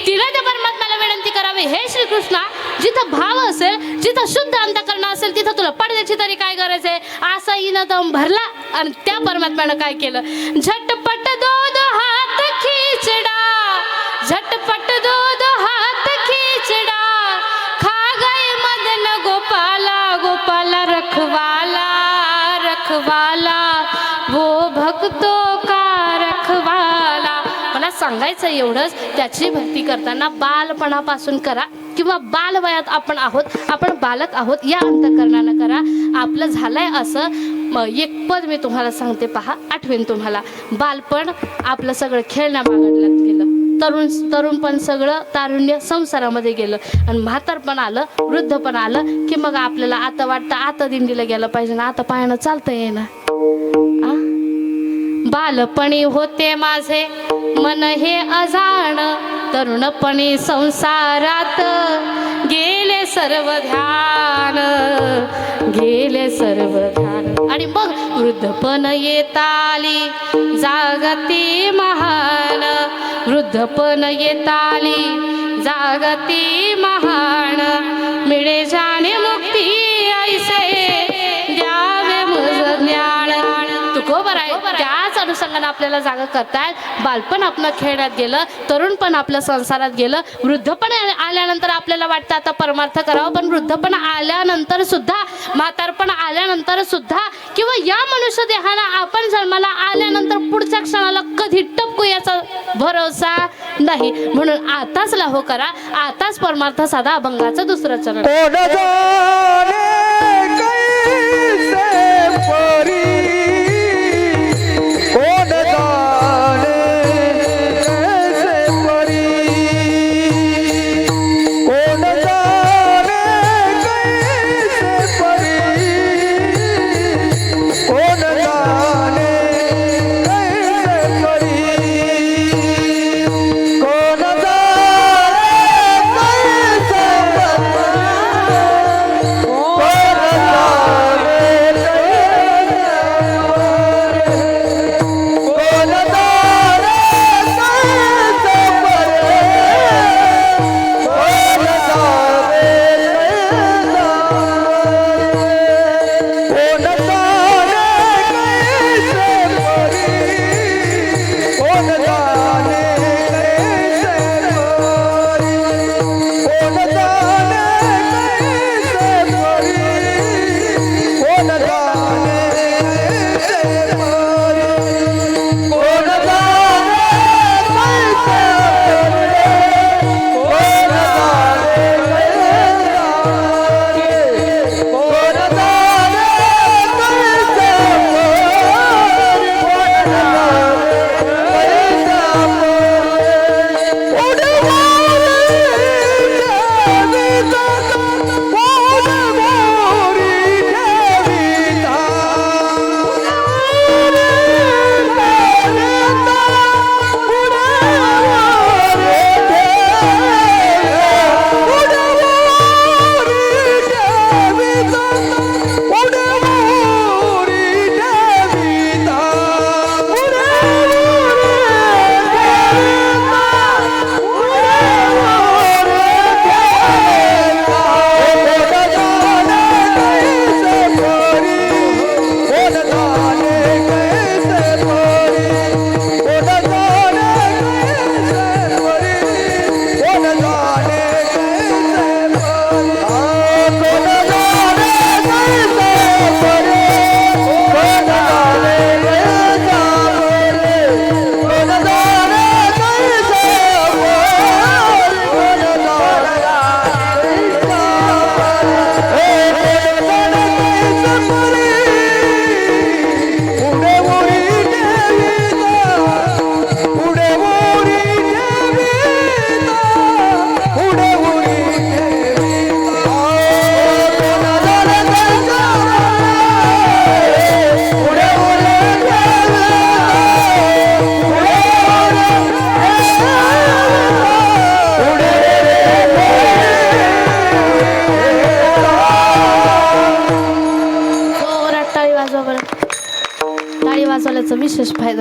तिला त्या परमात्म्याला विनंती करावी, हे श्रीकृष्णा जिथं भाव असेल, जिथं शुद्ध अंतःकरण असेल, तिथं तुला पडद्याची तरी काय गरज आहे. असा हिनं दम भरला आणि त्या परमात्म्यानं काय केलं, झटपट दो हात खिचडा, झटपट दो हात खिचडा, खा गए मदन गोपाला, गोपाला रखवाला, रखवाला वो भक्तों का रखवाला. मला सांगायचं एवढंच, त्याची भक्ती करताना बालपणापासून करा किंवा बालवयात आपण आहोत, आपण बालक आहोत या अंतःकरणानं करा. आपलं झालंय असं एक पद मी तुम्हाला सांगते, पहा, आठवेन तुम्हाला. बालपण आपलं सगळं खेळण्यामागडल्यात गेलं, तरुणपण सगळं तारुण्य संसारामध्ये गेलं, आणि म्हातारपण आलं, वृद्धपण आलं की मग आपल्याला आता वाटतं आता दिंडीला गेलं पाहिजे ना, आता पायानं चालतं येईना. बालपणी होते माझे मन हे अजाण, तरुणपणी संसारात गेले सर्व ध्यान, गेले सर्व ध्यान. आणि मग वृद्धपण येताली जागती महान, वृद्धपण येताली जागती महान, मिळे जाणे मुक्ती ऐसे द्यावे मज ज्ञान. तुकोबर आहे, त्याच अनुषंगाने आपल्याला जागा करतायत. बालपण आपलं खेळण्यात गेलं, तरुणपण आपलं संसारात गेलं, वृद्धपण आल्यानंतर आपल्याला वाटतं आता परमार्थ करावं, पण वृद्धपण आल्यानंतर सुद्धा, म्हातारपण आल्यानंतर सुद्धा, किंवा या मनुष्य देहाला आपण जन्माला आल्यानंतर पुढच्या क्षणाला कधी टपकू याचा भरोसा नाही. म्हणून आताच लाहो करा, आताच परमार्थ साधा. अभंगाचं दुसरं चरण.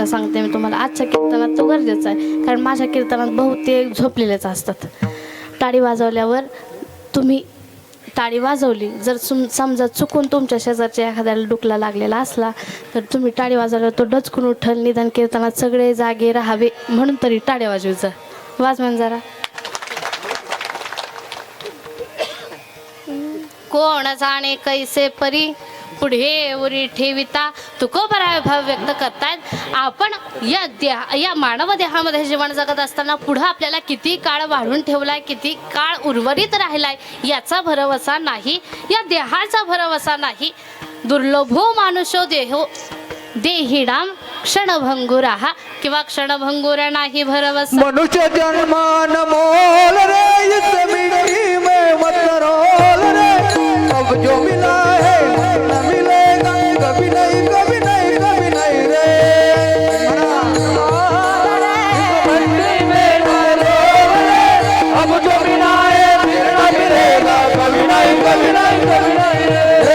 सांगते मी तुम्हाला आजच्या कीर्तनात तो गरजेचा आहे, कारण माझ्या कीर्तनात बहुतेक झोपलेलेच असतात. टाळी वाजवल्यावर तुम्ही टाळी वाजवली, जर समजा चुकून तुमच्या शेजारच्या एखाद्याला डुकला लागलेला असला तर तुम्ही टाळी वाजवल्यावर तो डचकून उठल, निदान कीर्तनात सगळे जागे राहावे म्हणून तरी टाळ्या वाजवायचं. वाजवून जरा. कोण जाणे कैसे परी पुढे उरी ठेविता, तुकोबराय भाव व्यक्त करतायत. आपण या मानव देहामध्ये जीवन जगत असताना पुढं आपल्याला किती काळ वाढून ठेवलाय, किती काळ उर्वरित राहिलाय याचा भरवसा नाही, या देहाचा भरवसा नाही. दुर्लभो मानुषो देहो देहिडाम क्षणभंगुरा किंवा क्षणभंगुर नाही भरवसा. मनुष्य जन्मान मोल रे इस मिट्टी में मत रोल रे, अब जो मिला है न मिलेगा कभी नहीं कभी नहीं कभी नहीं रे. मिट्टी में मत रोल रे, अब जो मिला है फिर न मिलेगा कभी नहीं कभी नहीं कभी नहीं रे.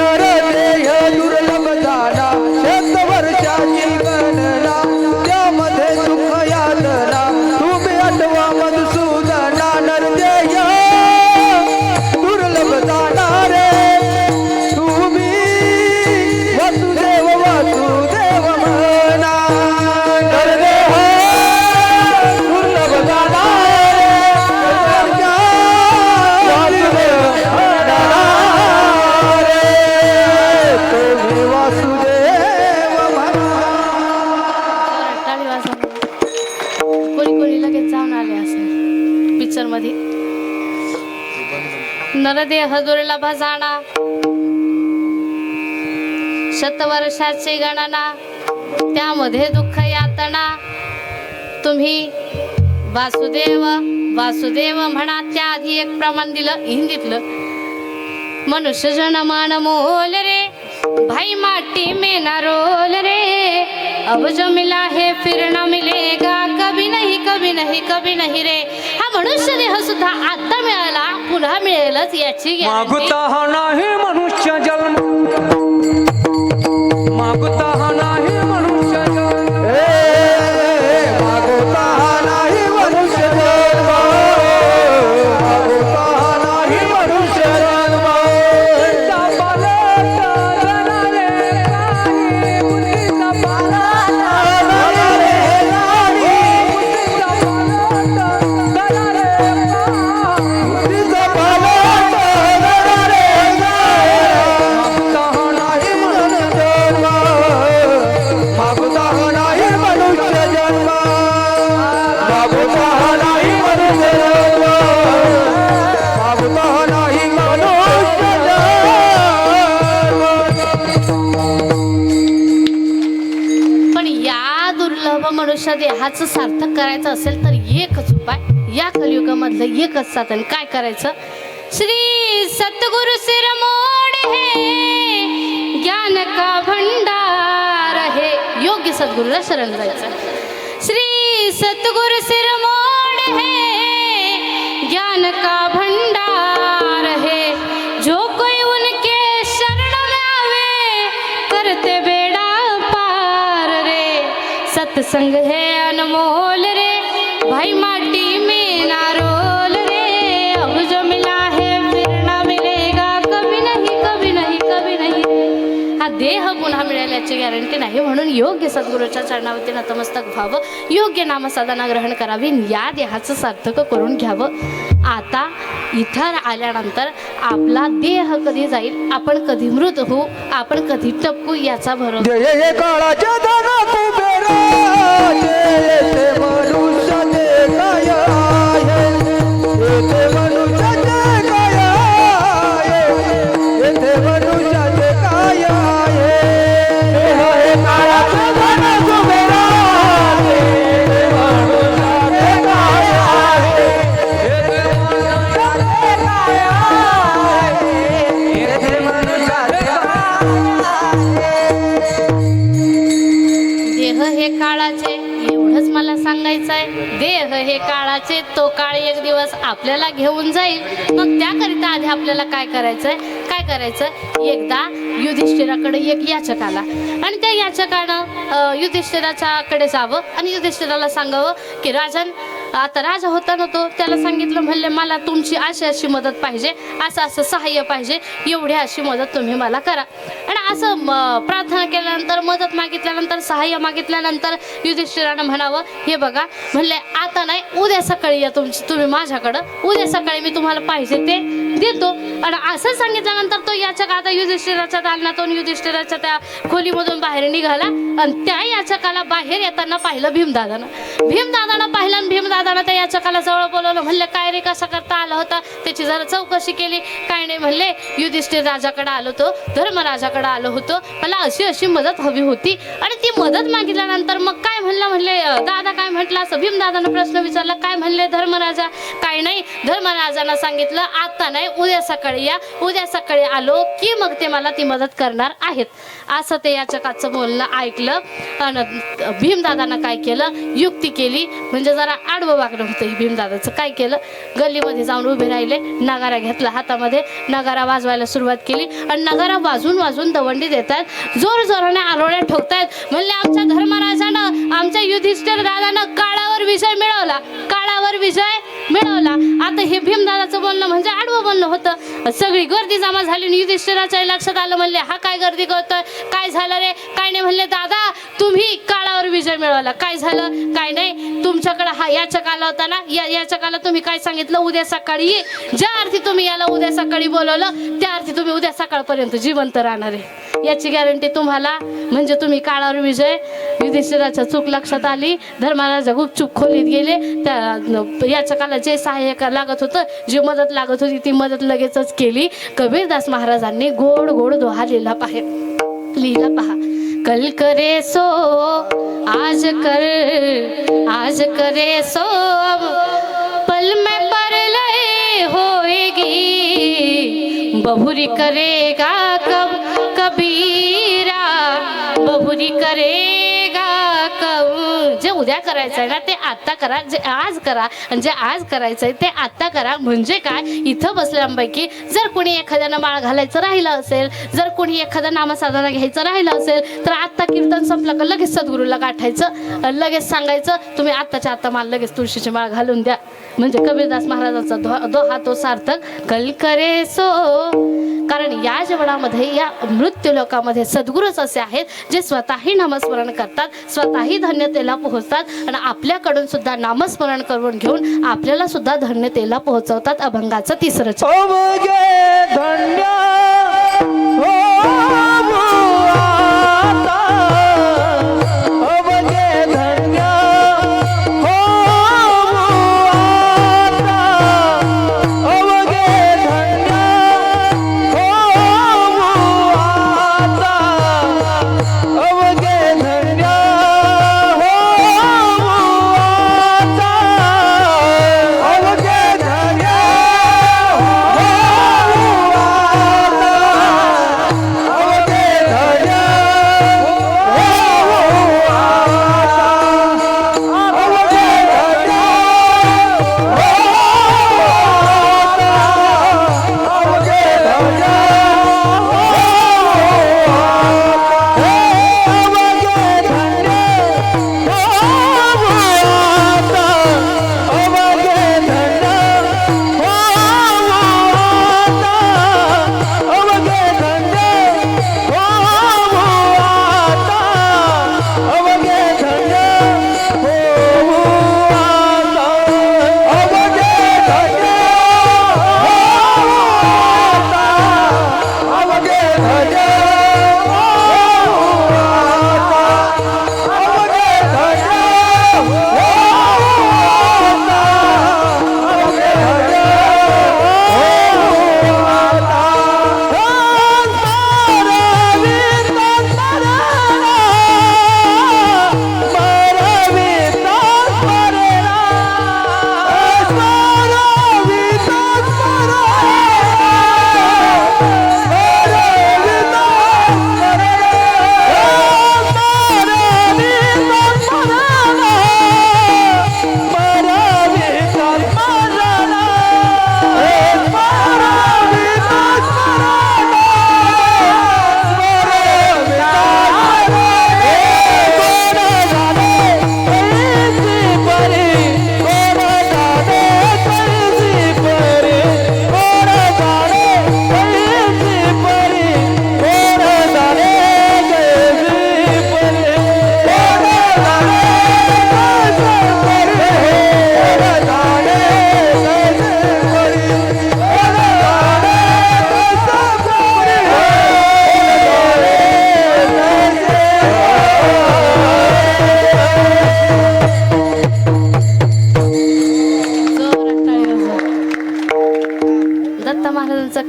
नर देह दुर्लभ दाना शतवर्षाची गणना, त्यामध्ये सुख यातना तुम्ही आठवा मधुसूदना. नर देह दुर्लभ दाना रे तुम्ही वसुदेव वसुदेव म्हणा. नर देह दुर्लभ दाना टाळी वाजवा. कोणी लगेच जाऊन आले असेल पिक्चर मध्ये. नरदेह दुर्लभ जाणा शतवर्षाची गणना, त्यामध्ये दुःख यातना तुम्ही वासुदेव वासुदेव म्हणा. त्याआधी एक प्रमाण दिलं हिंदीतलं. मनुष्य जनमान मोल रे भाई माटी में ना रोल रे, अब जो मिला है फिर ना मिलेगा कभी नहीं कभी नहीं कभी नहीं रे. हा मनुष्य देह सुद्धा आता मिळाला पुन्हा मिळेलच याची गॅरंटी. मागता हा नाही मनुष्य जन्म, मागता हा नाही मनुष्य जन्म, मागता हा नाही मनुष्य जन्म, मागता हा नाही मनुष्य जन्म. मनुष्य देहाचं सार्थक करायचं असेल तर एकच उपाय, या कलियुगामधलं एकच साधन. काय करायचं? श्री सतगुरु सिरमोड है ज्ञान का भंडार है. योग्य सद्गुरूला शरण जायचं. श्री सतगुरु सिरमोड है ज्ञान का भंडार है, जो कोई उनके शरण में आवे करते बेड़ा पार रे. सत्संग है अनमोल रे भाई माटी में ना रोल रे, अब जो मिला है फिर ना मिलेगा कभी नहीं कभी नहीं कभी नहीं. हा देह पुन्हा मिळेल याची गॅरंटी नाही, म्हणून योग्य सद्गुरूच्या चरणावरती नतमस्तक व्हावं, योग्य नामसाधना ग्रहण करावी, या देहाचं सार्थक करून घ्यावं. आता इथं आल्यानंतर आपला देह कधी जाईल, आपण कधी मृत होऊ, आपण कधी टपकू याचा भरोसा. जय काळाच्या दाना कुबेरा, जय मनुष्य जे काय आहे, येथे मनुष्य जे काय आहे, येथे मनुष्य जे काय आहे. हे काळाच्या दाना कुबेरा, येथे मनुष्य जे काय आहे, येथे मनुष्य जे काय आहे, येथे मनुष्य जे देह हे काळाचे, एवढंच मला सांगायचं. देह हे काळाचे, तो काळ एक दिवस आपल्याला घेऊन जाईल. मग त्याकरिता आधी आपल्याला काय करायचं, एकदा युधिष्ठिराकडे एक याचक आला आणि त्या याचकानं युधिष्ठिराच्याकडे जावं आणि युधिष्ठिराला सांगावं की राजन, आता राजा होता ना तो, त्याला सांगितलं म्हणले मला तुमची अशी मदत पाहिजे, असं सहाय्य पाहिजे, एवढी अशी मदत तुम्ही मला करा. आणि असं प्रार्थना केल्यानंतर, मदत मागितल्यानंतर, सहाय्य मागितल्यानंतर युधिष्ठिरानं म्हणावं, हे बघा म्हणले आता नाही, उद्या सकाळी या तुम्ही माझ्याकडं, उद्या सकाळी मी तुम्हाला पाहिजे ते देतो. आणि असं सांगितल्यानंतर तो याचक आता युधिष्ठिराच्या दालनातून, युधिष्ठिराच्या त्या खोलीमधून बाहेर निघाला आणि त्या याचकाला बाहेर येताना पाहिलं भीमदादानं पाहिलं आणि भीमदादानं त्या याचकाला जवळ बोलवलं. म्हणले काय रे, कसा करता आला होता, त्याची जरा चौकशी केली. काय नाही म्हणले, युधिष्ठिर राजाकडे आलो होतो, धर्मराजाकडे आलो होतो, मला अशी मदत हवी होती. आणि ती मदत मागितल्यानंतर मग काय म्हणले दादा काय म्हटलं, असं भीमदादानं प्रश्न विचारला. काय म्हणले धर्मराजा, काय नाही, धर्मराजानं सांगितलं आता नाही, उद्या सकाळी या, उद्या सकाळी आलो की मग ते मला ती मदत करणार आहेत. असं ते याचकाचं बोलणं ऐकलं आणि भीमदादानं काय केलं, युक्ती केली. म्हणजे जरा आडवं वागणं होतं भीमदादाचं. काय केलं, गल्लीमध्ये जाऊन उभे राहिले, नगारा घेतला हातामध्ये, नगारा वाजवायला सुरुवात केली आणि नगारा वाजून दवंडी देतात, जोराने आरोळ्या ठोकतायत. म्हणले आमच्या धर्मराजानं, आमच्या युधिष्ठिर दादानं काळावर विजय मिळवला. आता हे भीमदादाचं बोलणं म्हणजे आडवं बोलणं होतं. सगळी गर्दी जमा झाली आणि युधिष्ठिराच्या लक्षात आलं. म्हणले हा काय गर्दी करतोय, काय झालं रे, काय नाही. म्हणले दादा तुम्ही काळावर विजय मिळवला. काय झालं, काय नाही, तुमच्याकडे हा याचक आला होता ना, याचकाला तुम्ही काय सांगितलं, उद्या सकाळी ये. ज्या अर्थी तुम्ही याला उद्या सकाळी बोलवलं त्या अर्थी तुम्ही उद्या सकाळपर्यंत जिवंत राहणार आहे, याची गॅरंटी तुम्हाला. म्हणजे तुम्ही काळावर विजय. युधिष्ठिराच्या चूक लक्षात आली. धर्मराजा गुपचूप खोलीत गेले. त्या याचकाला जे सहाय्य लागत होतं, जी मदत लागत होती ती मदत लगेचच केली. कबीरदास महाराजांनी गोड दोहा लिहिला पहा. कल करे सो आज करे सो पल में परलय होएगी, बहुरी करेगा कबीरा, बहुरी करेगा कब. जे उद्या करायचं आहे ना ते आत्ता करा, जे आज करा, आणि जे आज करायचं आहे ते आत्ता करा. म्हणजे काय, इथं बसल्यापैकी जर कोणी एखाद्यानं माळ घालायचं राहिलं असेल, जर कोणी एखादा नामसाधना घ्यायचं राहिलं असेल तर आत्ता कीर्तन संपलं का लगेच सद्गुरूला गाठायचं, लगेच सांगायचं तुम्ही आत्ताच्या आत्ता मला लगेच तुळशीची माळ घालून द्या. म्हणजे कबीरदास महाराजांचा दोहा तो सार्थक. कल करे सो. कारण या जीवनामध्ये, या मृत्यू लोकामध्ये सद्गुरूच असे आहेत जे स्वतःही नामस्मरण करतात, स्वतःही धन्यतेला पोहोचतात आणि आपल्याकडून सुद्धा नामस्मरण करून घेऊन आपल्याला सुद्धा धन्यतेला पोहोचवतात. अभंगाचं तिसरं धन्य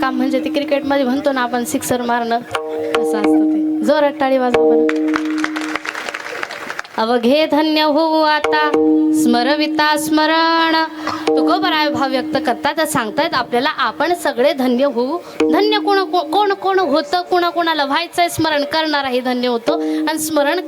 काम म्हणजे ते क्रिकेटमध्ये म्हणतो ना आपण सिक्सर मारणं, असं असतं ते. जोरात टाळी वाजवा बरं. अवघे धन्य होऊ आता स्मरविता स्मरण. तुकोबराय भाव व्यक्त करतात, सांगतायत आपल्याला आपण सगळे धन्य होऊ. धन्य कोण कोण होतं, कोणाला व्हायचंय स्मरण करणाराही धन्य होतो आणि स्मरण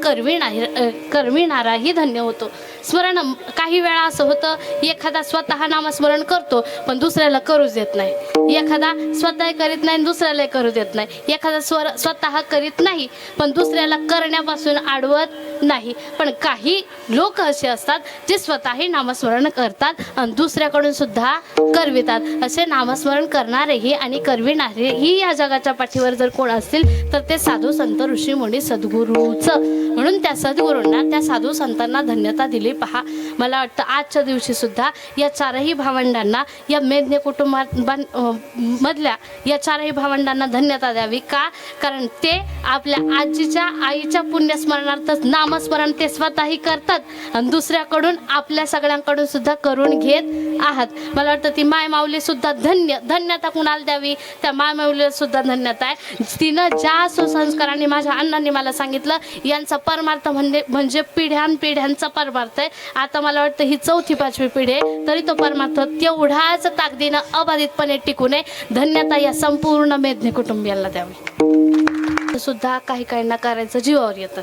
करविणाराही धन्य होतो. स्मरण काही वेळा असं होतं, एखादा स्वतः नामस्मरण करतो पण दुसऱ्याला करूच देत नाही. एखादा स्वतः करीत नाही दुसऱ्याला करू देत नाही. एखादा स्वतः करीत नाही पण दुसऱ्याला करण्यापासून अडवत नाही. पण काही लोक असे असतात जे स्वतःही नामस्मरण करतात आणि दुसऱ्याकडून सुद्धा करवितात. असे नामस्मरण करणारेही आणि करविणारेही या जगाच्या पाठीवर जर कोण असतील तर ते साधू संत ऋषी मुनी सद्गुरूच. म्हणून त्या सद्गुरूंना, त्या साधू संतांना धन्यता दिली. पहा, मला वाटतं आजच्या दिवशी सुद्धा या चारही भावंडांना, या मेघने कुटुंबामधल्या या चारही भावंडांना धन्यता द्यावी. का? कारण ते आपल्या आजीच्या आईच्या पुण्यस्मरणार्थच नामस्मरण ते स्वतःही करतात आणि दुसऱ्याकडून, आपल्या सगळ्यांकडून सुद्धा करून घेत आहात. मला वाटतं ती माय माऊली सुद्धा धन्यता कुणाला द्यावी? त्या माय माऊलीला सुद्धा धन्यता आहे. तिनं ज्या सुसंस्काराने माझ्या अण्णांनी मला सांगितलं, यांचा परमार्थ म्हणजे पिढ्यांचा परमार्थ आहे. आता मला वाटतं ही 4थी-5वी पिढी आहे, तरी तो परमार्थ तेवढाच ताकदीनं अबाधितपणे टिकू नये. धन्यता या संपूर्ण मेघने कुटुंबियांना द्यावी. सुद्धा काही काहींना करायचं जीवावर येतं.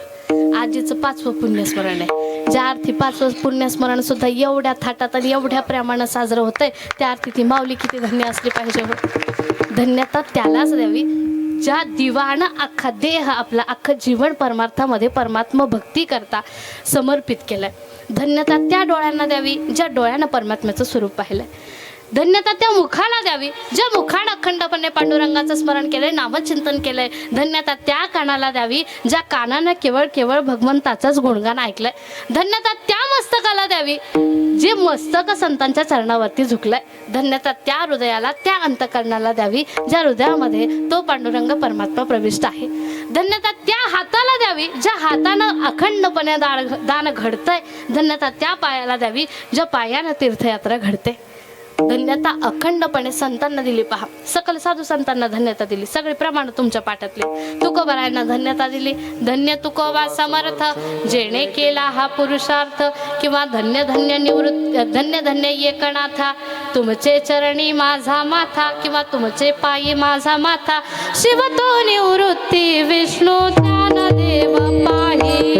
आजीचं 5वं पुण्यस्मरण आहे. ज्या अर्थी 5वं पुण्यस्मरण सुद्धा एवढ्या थाटात आणि एवढ्या प्रेमानं साजरं होतंय, त्या अर्थी ती माऊली किती धन्य असली पाहिजे हो. धन्यता त्यालाच द्यावी ज्या दिवानं अख्खा देह, आपला अख्खं जीवन परमार्थामध्ये परमात्मा भक्ती करता समर्पित केलंय. धन्यता त्या डोळ्यांना द्यावी ज्या डोळ्यानं परमात्म्याचं स्वरूप पाहिलंय. धन्यता त्या मुखाला द्यावी ज्या मुखानं अखंडपणे पांडुरंगाचं स्मरण केलंय, नामचिंतन केलंय. धन्यता त्या कानाला द्यावी ज्या कानानं केवळ भगवंताचंच गुणगान ऐकलंय. धन्यता त्या मस्तकाला द्यावी जे मस्तक संतांच्या चरणावरती झुकलंय. धन्यता त्या हृदयाला, त्या अंतकरणाला द्यावी ज्या हृदयामध्ये तो पांडुरंग परमात्मा प्रविष्ट आहे. धन्यता त्या हाताला द्यावी ज्या हातानं अखंडपणे दान घडतंय. धन्यता त्या पायाला द्यावी ज्या पायानं तीर्थयात्रा घडते. धन्यता अखंडपणे संतांना दिली. पहा, सकल साधू संतांना धन्यता दिली. सगळे प्रमाण तुमच्या पाठातले. तुकोबारायांना धन्यता दिली. धन्य तुकोबा समर्थ जेणे केला हा पुरुषार्थ, किंवा धन्य धन्य निवृत्त, धन्य धन्य एकनाथा तुमचे चरणी माझा माथा, किंवा तुमचे पायी माझा माथा. शिव तो निवृत्ती विष्णू ज्ञानदेव पाही.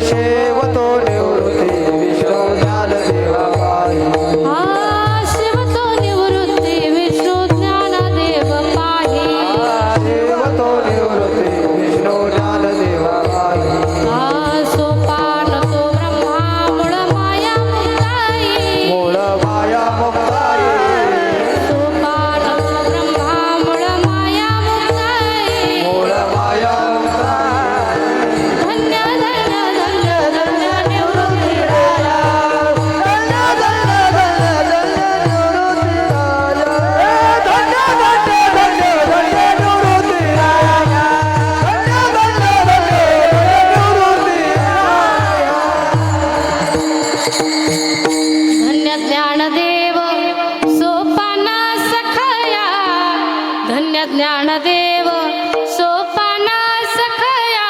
शिव तो निवृत्ती विष्णू ज्ञानदेव पाही. ज्ञानदेव सोपाना सखया.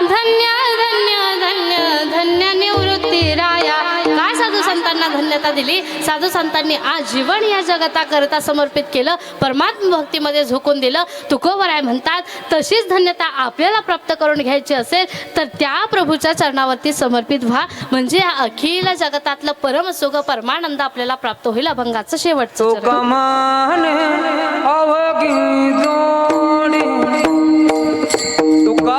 धन्य धन्य धन्य धन्य निवृत्ती राया. काय साधू संतांना धन्यता दिली? साधू संतांनी आज जीवन या जगताकरता समर्पित केलं, परमात्मा भक्तीमध्ये झोकून दिलं. तुकोबराय म्हणतात, तशीच धन्यता आपल्याला प्राप्त करून घ्यायची असेल तर त्या प्रभूच्या चरणावरती समर्पित व्हा, म्हणजे या अखिल जगतातलं परमसुख परमानंद आपल्याला प्राप्त होईल. अभंगाचं शेवटचं चरण. तुका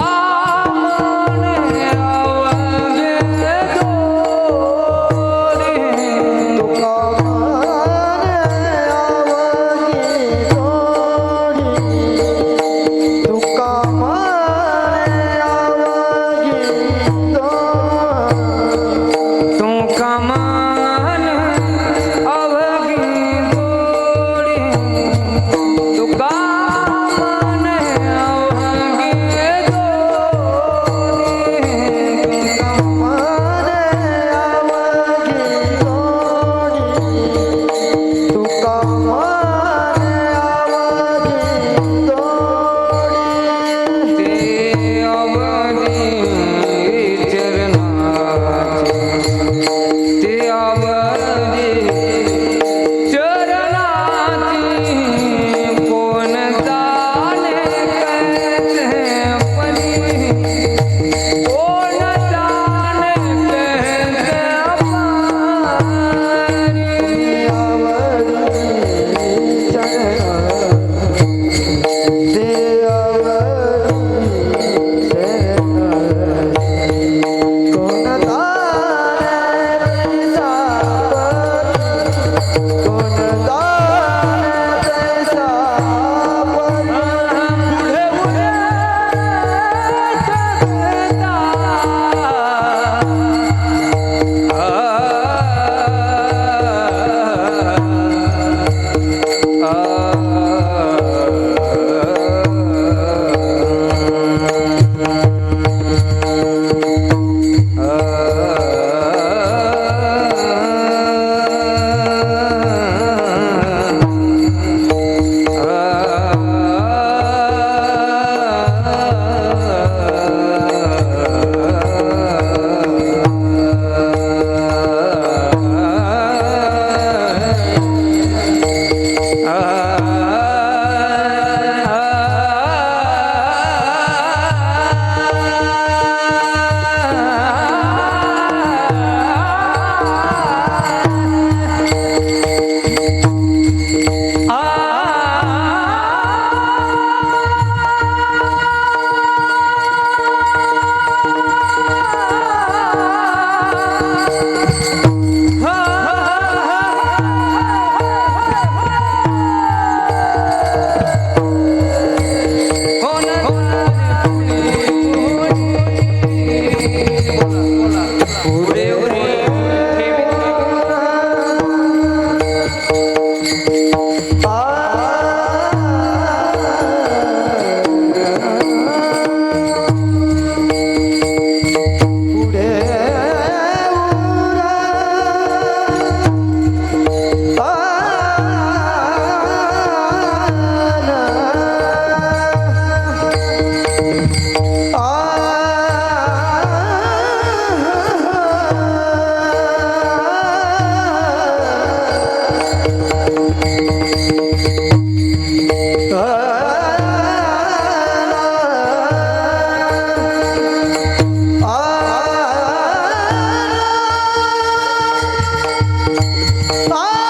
आ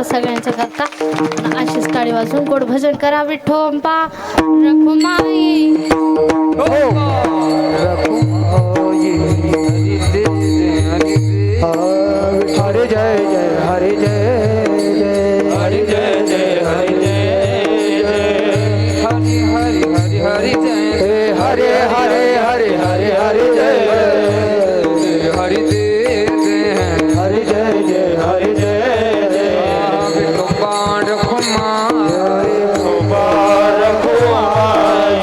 तुमच्या सगळ्यांचं करता अशीच टाळी वाजून गोड भजन करा विठोबा रखुमाई हरे जय जय हरे जय जय हरे जय जय हरे जय जय हरि हरि हरि हरि जय हरे हरे हरे हरे हरे जय हरि जय हरि जय जय हरि जय जय विठोबा रखुमाई विठोबा रखुमाई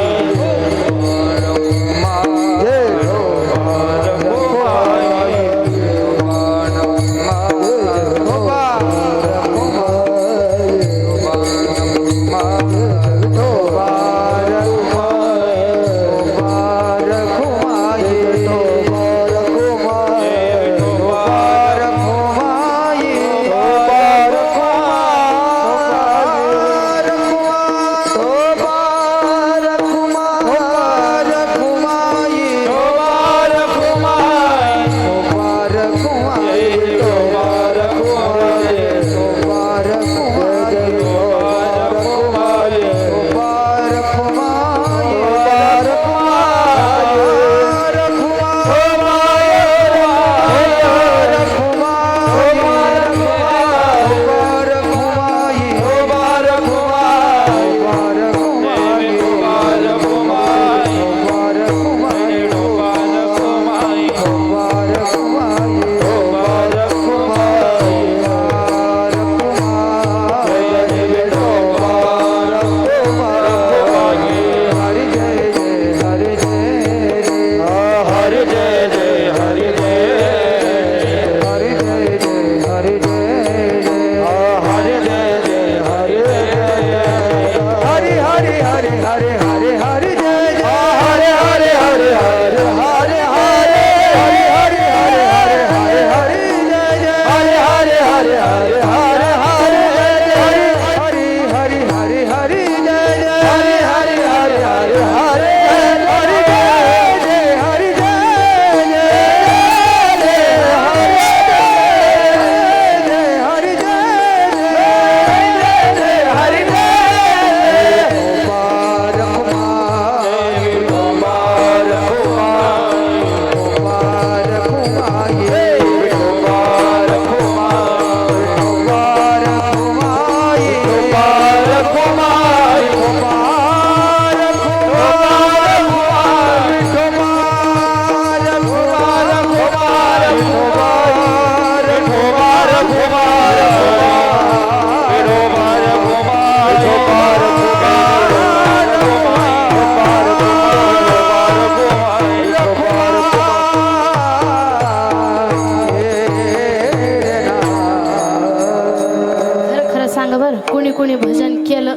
कोणी कोणी भजन केलं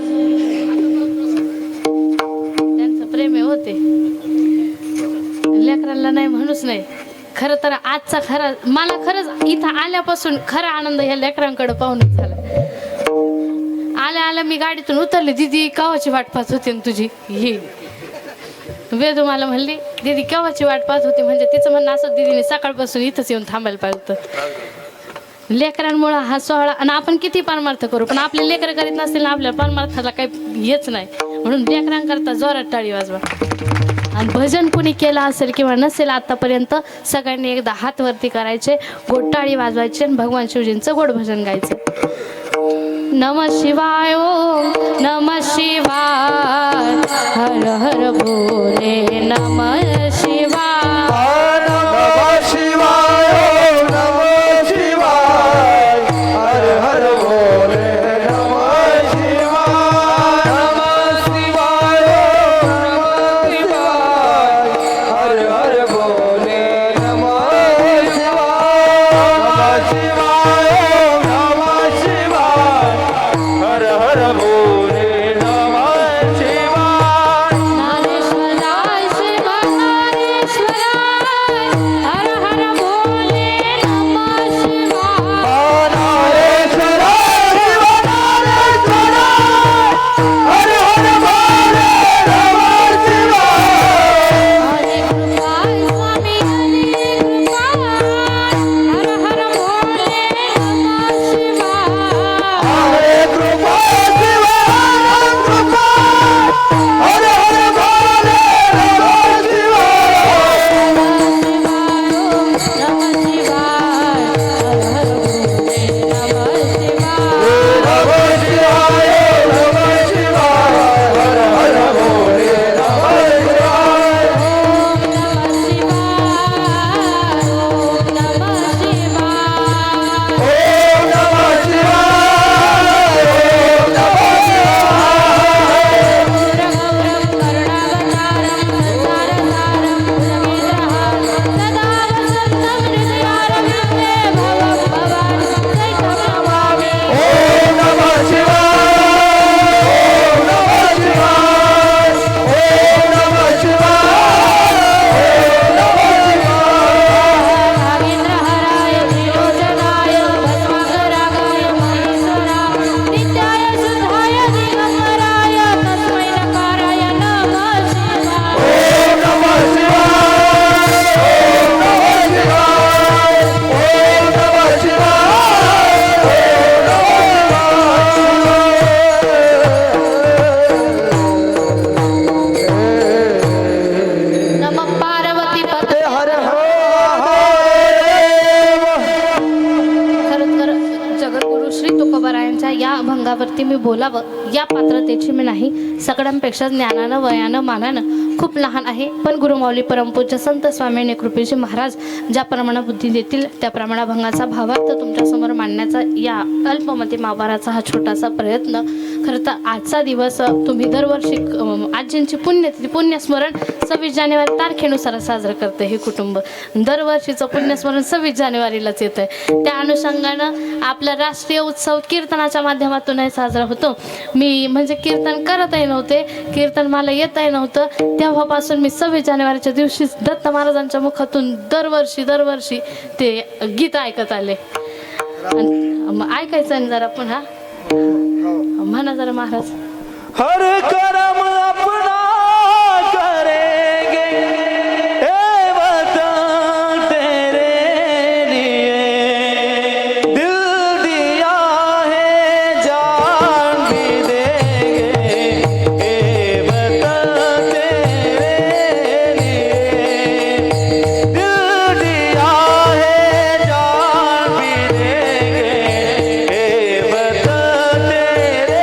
त्यांचं प्रेम होते लेकरांना नाही म्हणूच नाही. खरं तर आजचा खरा मला खरंच इथं आल्यापासून खरा आनंद ह्या लेकरांकडे पाहूनच झाला. आल्या आल्या मी गाडीतून उतरले, दीदी केव्हाची वाट पाहत होती ना तुझी. ही वेदू मला म्हणली दीदी केव्हाची वाट पाहत होती, म्हणजे तिचं म्हणणं असं दीदीने सकाळपासून इथंच येऊन थांबायला पाहिजे. लेकरांमुळं हा सोहळा आणि आपण किती परमार्थ करू पण आपले लेकर करीत नसतील ना आपल्या परमार्थाला काही हेच नाही. म्हणून लेकरांकरता जोरात टाळी वाजवा. आणि भजन कुणी केलं असेल किंवा नसेल आतापर्यंत सगळ्यांनी एकदा हात वरती करायचे, गोड टाळी वाजवायचे आणि भगवान शिवजींचं गोड भजन गायचं. नमः शिवाय ओम नमः शिवाय हर हर भोले नमः शिवाय नमः शिवाय ओम नमः शिवाय हर हर भोले नमः शिवाय नमः शिवाय ओम नमः शिवाय हर हर भोले नमः शिवाय नमः शिवाय ओम नमः शिवाय हर हर भोले नमः शिवाय ज्ञानेश्वराय श्री भगवान पदावरती मी बोलावं या पात्रतेची मी नाही. सगळ्यांपेक्षा ज्ञानानं वयानं मानानं खूप लहान आहे. पण गुरुमाऊली परमपूज्य संत स्वामी कृपेशी महाराज ज्याप्रमाणे बुद्धी देतील त्याप्रमाणे अभंगाचा भावार्थ तुमच्यासमोर मांडण्याचा या अल्पमती मावाराचा हा छोटासा प्रयत्न. खरं तर आजचा दिवस तुम्ही दरवर्षी आजींची पुण्यतिथी पुण्यस्मरण 26 जानेवारी तारखेनुसार साजरं करते हे कुटुंब. दरवर्षीचं पुण्यस्मरण 26 जानेवारीलाच येतं आहे. त्या अनुषंगानं आपला राष्ट्रीय उत्सव कीर्तनाच्या माध्यमातूनही साजरा होतो. मी म्हणजे कीर्तन करतही नव्हते, कीर्तन मला येतही नव्हतं. तेव्हापासून मी 26 जानेवारीच्या दिवशी दत्त महाराजांच्या मुखातून दरवर्षी ते गीत ऐकत आले. ऐकायचं आहे जरा पुन्हा म्हणा जरा महाराज. हर करम अपना करेंगे ए वतन तेरे लिए, दिल दिया है जान भी देंगे ए वतन तेरे लिए, दिल दिया है जान भी देंगे ए वतन तेरे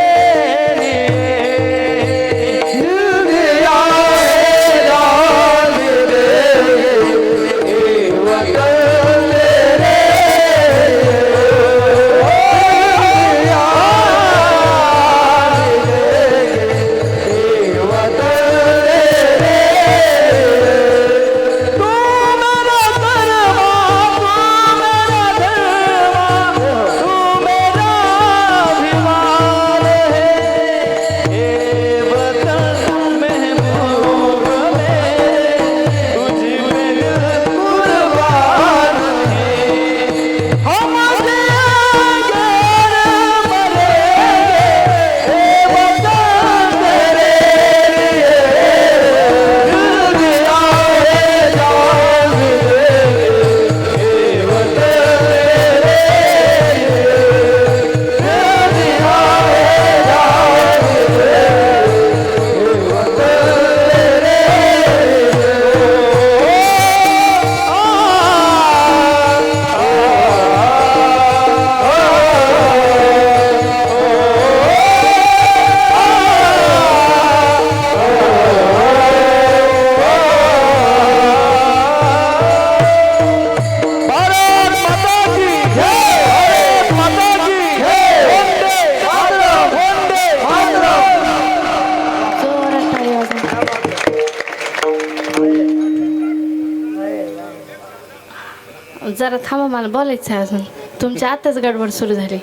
जरा थांबा, मला बोलायचं आहे अजून. तुमच्या आताच गडबड सुरू झाली.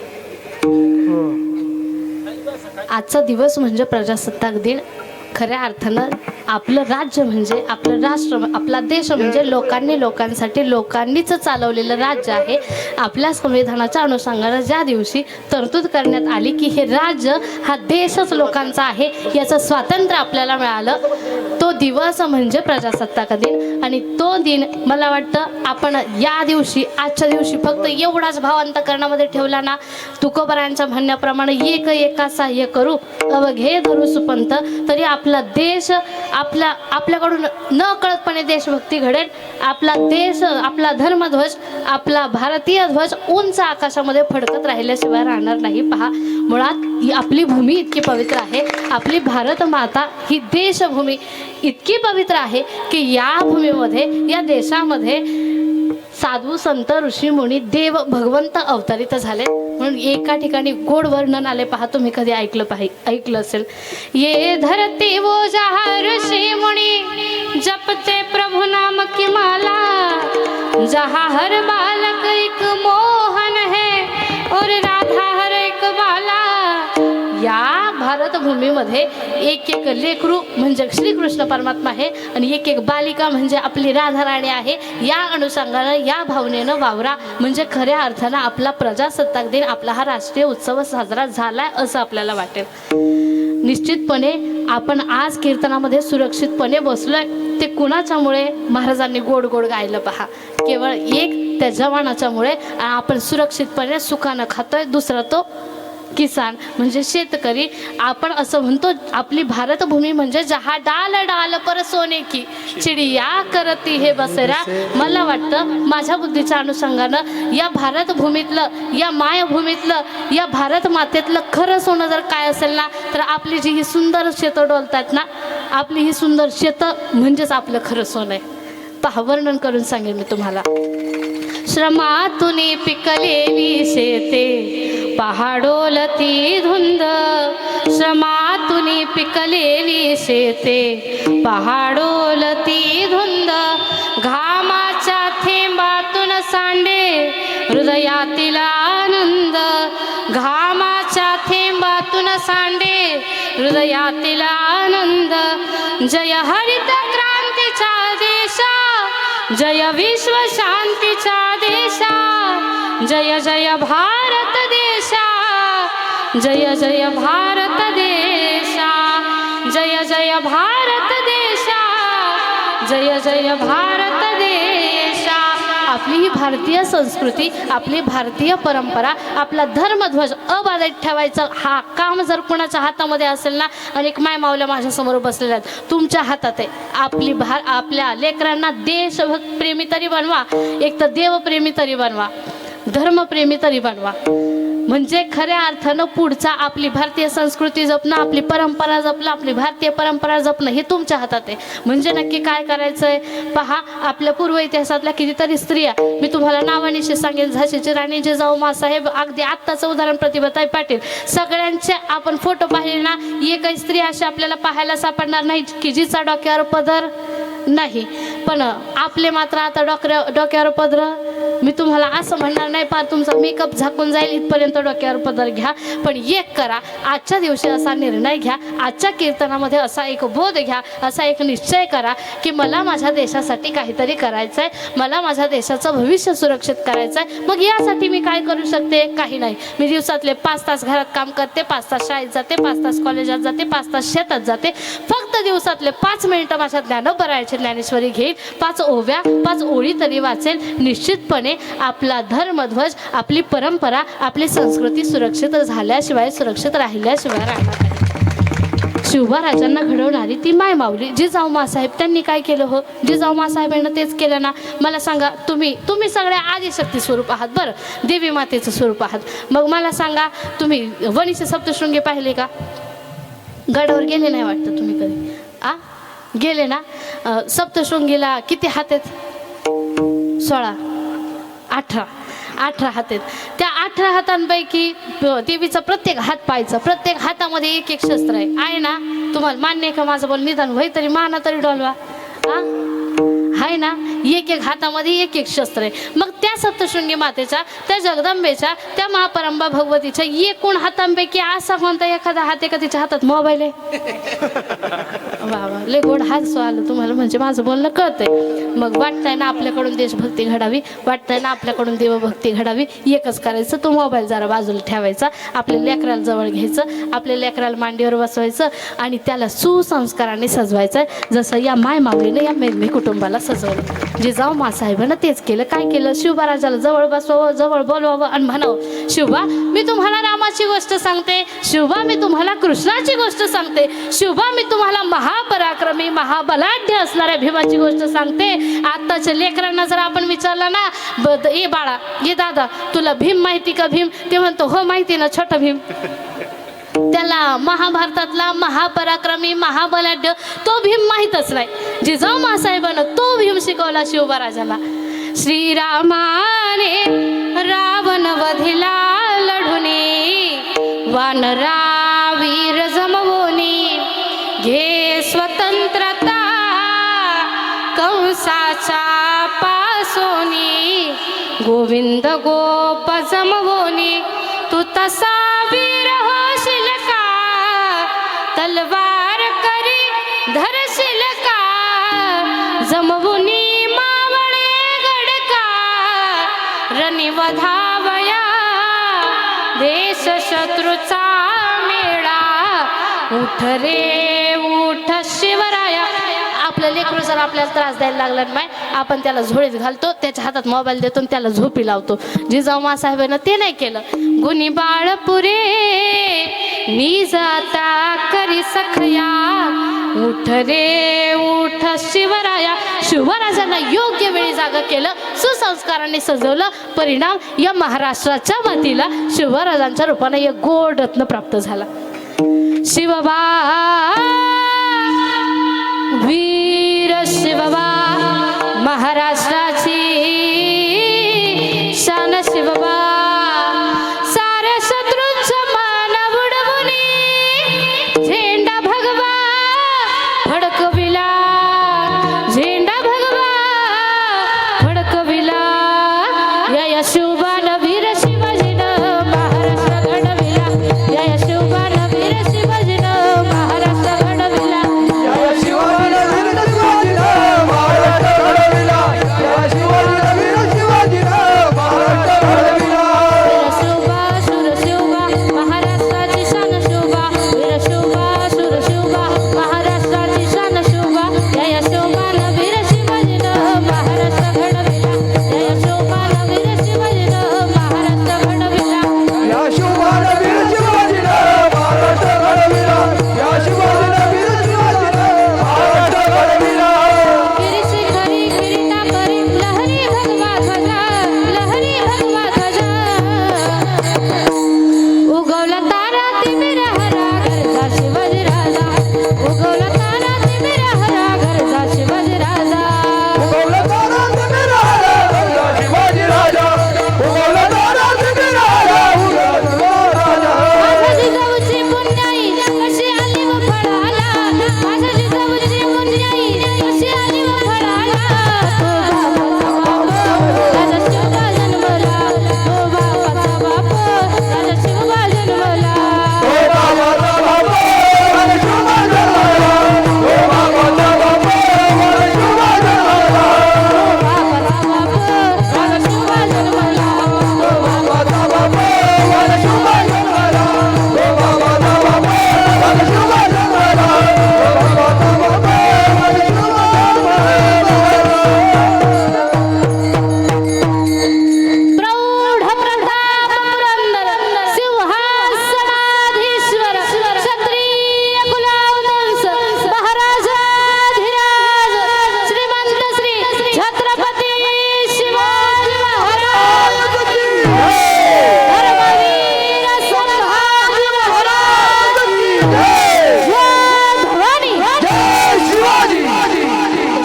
आजचा दिवस म्हणजे प्रजासत्ताक दिन. खऱ्या अर्थानं आपलं राज्य म्हणजे आपलं राष्ट्र, आपला देश म्हणजे लोकांसाठी लोकांनीच चालवलेलं राज्य आहे. आपल्या संविधानाच्या अनुषंगानं ज्या दिवशी तरतूद करण्यात आली की हे राज्य हा देशच लोकांचा आहे, याचं स्वातंत्र्य आपल्याला मिळालं, तो दिवस म्हणजे प्रजासत्ताक दिन. आणि तो दिन मला वाटतं आपण या दिवशी आजच्या दिवशी फक्त एवढाच भाव अंतःकरणामध्ये ठेवला ना, तुकोबारायांच्या म्हणण्याप्रमाणे एक एका सहाय्य करू अवघे धरू सुपंत, तरी आपला देश आपल्याकडून न कळतपणे देशभक्ती घडेल. आपला देश, आपला धर्मध्वज, आपला भारतीय ध्वज उंच आकाशामध्ये फडकत राहिल्याशिवाय राहणार नाही. पहा, मुळात ही आपली भूमी इतकी पवित्र आहे, आपली भारत माता ही देशभूमी इतकी पवित्र आहे की या भूमीमध्ये, या देशामध्ये साधू संत ऋषी मुनी देव भगवंत अवतरित झाले. म्हणून एका ठिकाणी गोड वर्णन आले. पहा, तुम्ही कधी ऐकलं असेल. ये धरती वो जहाँ ऋषी मुनी जपते प्रभु नाम की माला, जहाँ हर बालक एक मोहन है और राधा हर एक बाला. या भारत भूमीमध्ये एक एक लेकरू म्हणजे श्रीकृष्ण परमात्मा आहे आणि एक एक बालिका म्हणजे आपली राधा राणी आहे. या अनुषंगानं, या भावनेनं वावरा, म्हणजे खऱ्या अर्थानं आपला प्रजासत्ताक दिन, आपला हा राष्ट्रीय उत्सव साजरा झालाय असं आपल्याला वाटेल. निश्चितपणे आपण आज कीर्तनामध्ये सुरक्षितपणे बसलोय ते कुणाच्यामुळे? महाराजांनी गोड गोड गायलं. पहा, केवळ एक त्या जवानाच्यामुळे आपण सुरक्षितपणे सुखानं खातोय. दुसरा तो किसान म्हणजे शेतकरी. आपण असं म्हणतो आपली भारतभूमी म्हणजे जहा डाल डाल पर सोने की चिडिया करती हे बसेरा. मला वाटतं माझ्या बुद्धीच्या अनुषंगानं या भारतभूमीतलं, या मायभूमीतलं, या भारत मातेतलं खरं सोनं जर काय असेल ना, तर आपली जी ही सुंदर शेतं डोलतात ना, आपली ही सुंदर शेतं म्हणजेच आपलं खरं सोनं आहे. पहा वर्णन करून सांगेन मी तुम्हाला. श्रमातून पिकलेली शेते पहाडोलती धुंद. श्रमातून पिकलेली शेते पहाडोलती धुंद. घामाच्या थेंबातून सांडे हृदयातील आनंद. घामाच्या थेंबातून सांडे हृदयातील आनंद. जय हरित क्रांतीच्या देशा, जय विश्व शांतीच्या देशा. जय जय भारत देशा, जय जय भारत देशा. जय जय भारत देशा, जय जय भारत देशा. आपली ही भारतीय संस्कृती, आपली भारतीय परंपरा, आपला धर्मध्वज अबाधित ठेवायचा हा काम जर कुणाच्या हातामध्ये असेल ना, अनेक माय मावल्या माझ्यासमोर बसलेल्या आहेत, तुमच्या हातात आहे. आपल्या लेकरांना देशप्रेमी तरी बनवा, एक तर देवप्रेमी तरी बनवा, धर्मप्रेमी तरी बनवा. म्हणजे खऱ्या अर्थानं पुढचा आपली भारतीय संस्कृती जपणं, आपली परंपरा जपणं, आपली भारतीय परंपरा जपणं हे तुमच्या हातात आहे. म्हणजे नक्की काय करायचं आहे पहा. आपल्या पूर्व इतिहासातल्या कितीतरी स्त्रिया मी तुम्हाला नावानिशी सांगेन. झाशीची राणी जिजाऊ माँसाहेब, अगदी आत्ताचं उदाहरण प्रतिभाताई पाटील, सगळ्यांचे आपण फोटो पाहिले ना, एकही स्त्री अशी आपल्याला पाहायला सापडणार नाही की जिचा डोक्यावर पदर नाही. पण आपले मात्र आता डोक्यावर पदर. मी तुम्हाला असं म्हणणार नाही पार तुमचा मेकअप झाकून जाईल इथपर्यंत डोक्यावर पदर घ्या, पण एक करा. आजच्या दिवशी असा निर्णय घ्या, आजच्या कीर्तनामध्ये असा एक बोध घ्या, असा एक निश्चय करा की मला माझ्या देशासाठी काहीतरी करायचं आहे, मला माझ्या देशाचं भविष्य सुरक्षित करायचं आहे. मग यासाठी मी काय करू शकते? काही नाही. मी दिवसातले 5 तास घरात काम करते, 5 तास शाळेत जाते, 5 तास कॉलेजात जाते, 5 तास शेतात जाते. फक्त दिवसातले 5 मिनिटं माझ्या ज्ञानोबरायची ज्ञानेश्वरी घेईल, 5 ओव्या 5 ओळी तरी वाचेल. निश्चितपणे आपला धर्मध्वज, आपली परंपरा, आपली संस्कृती सुरक्षित झाल्याशिवाय, सुरक्षित राहिल्याशिवाय राहणार नाही. शिवबा राजांना घडवणारी ती माय माऊली जिजाऊ माँसाहेब, त्यांनी काय केलं हो? जिजाऊ माँसाहेबांना तेच केलं ना. मला सांगा, तुम्ही सगळ्या आदिशक्ती स्वरूप आहात, बरं, देवी मातेचं स्वरूप आहात. मग मला सांगा, तुम्ही वणीचे सप्तशृंगी पाहिले का? गडावर गेले नाही वाटतं तुम्ही कधी? गेले ना? सप्तशृंगीला किती हात आहेत? 16, 18 हात आहेत. त्या 18 हातांपैकी देवीचा प्रत्येक हात पाहायचा, प्रत्येक हातामध्ये एक एक शस्त्र आहे ना. तुम्हाला मान्य आहे का माझं बोल? निदान वय तरी माना तरी डोलवा. आहे ना? एक एक हातामध्ये एक एक शस्त्र आहे. मग त्या सप्तशृंगी मातेच्या, त्या जगदंबेच्या, त्या महापरंबा भगवतीच्या एकूण हातांपैकी असा कोणता एखादा हात आहे का तिच्या हातात मोबाईल आहे? वा लय गोड हात आलं तुम्हाला, म्हणजे माझं बोलणं कळतंय. मग वाटतंय ना आपल्याकडून देशभक्ती घडावी, वाटतंय ना आपल्याकडून देवभक्ती घडावी. एकच करायचं, तो मोबाईल जरा बाजूला ठेवायचा, आपल्या लेकराला जवळ घ्यायचं, आपल्या लेकराला मांडीवर बसवायचं आणि त्याला सुसंस्काराने सजवायचं, जसं या माय माऊलीने या मेघमी कुटुंबाला सजवलं. जिजाऊ माँसाहेबांना तेच केलं. काय केलं? शिवबा राजाला जवळ बसवावं, जवळ बोलवावं आणि म्हणावं, शिवबा मी तुम्हाला रामाची गोष्ट सांगते, शिवबा मी तुम्हाला कृष्णाची गोष्ट सांगते, शिवबा मी तुम्हाला महापराक्रमी महाबलाढ्य असणाऱ्या भीमाची गोष्ट सांगते. आत्ताच्या लेकरांना जर आपण विचारलं ना, ए बाळा, ये दादा, तुला भीम माहिती का? भीम ते म्हणतो, हो माहिती ना, छोटा भीम. त्याला महाभारतातला महापराक्रमी महाबलाढ्य तो भीम माहीतच नाही. जिजाऊ माँसाहेबांनं तो भीम शिकवला शिवबा राजाला. श्रीरामाने रावण वधिला लढुनी, वानरा वीर जमवोनी, घे स्वतंत्रता कंसाच्या पासोनी, गोविंद गोप जमवोनी, तू तसा वीर होशील का, तलवार करी धरशील का, जमवुनी मावळे गडका, रणिवधावया देश शत्रूचा मेळा, उठ रे उठ शिवराया. आपलं लेकरू जर आपल्याला त्रास द्यायला लागला नाही आपण त्याला झोळीत घालतो, त्याच्या हातात मोबाईल देतो आणि त्याला झोपी लावतो. जिजाऊ मासाहेबांना ते नाही केलं. गुणी बाळ पुरे मी जाता करी सखया, उठ रे उठ शिवराया. शिवराजांना योग्य वेळी जागा केलं, सुसंस्काराने सजवलं. परिणाम या महाराष्ट्राच्या मातीला शिवराजांच्या रूपाने एक गोड रत्न प्राप्त झाला. शिवबा वीर शिवबा महाराष्ट्राची शान. शिवबा साऱ्या शत्रूंच्या मान उडवून झेंडा भगवा फडकविला, झेंडा भगवा फडकविला. या शिवबान वीर शिवाजीनं महाराष्ट्र घडविला, या शिवबान वीर शिवाजीनं महाराष्ट्र घडविला. वीर शिवबा शूर शिवबा महाराष्ट्राची शान. शिवबा वीर शिवबा शूर शिवबा महाराष्ट्राची शान. शिवबा या शिवबान वीर शिवाजीनं महाराष्ट्र घडविला, या शिवबान वीर शिवाजीनं महाराष्ट्र घडविला. गिरीशी खरी किरीटा करी लहरी भगवा ध्वजा, लहरी भगवा ध्वजा. उगवला तारा तिमिर हरा गरजा शिवाजी राजा, उगवला तारा तिमिर हरा गरजा शिवाजी राजा. माझ्या जिजाऊची पुण्याई कशी आली व फळाला, माझ्या जिजाऊची पुण्याई कशी आली व फळाला. राजा शिवबा जन्मला, तो बापाचा बाप राजा शिवबा जन्मला. बापाचा बाप राजा शिवबा जन्मला, प्रौढ प्रताप पुरंदर सिंहासनाधीश्वर क्षत्रिय कुलावंश महाराजाधिराज श्रीमंत श्री छत्रपती शिवाजी महाराज, धर्मवीर संभाजी महाराज, जय भवानी.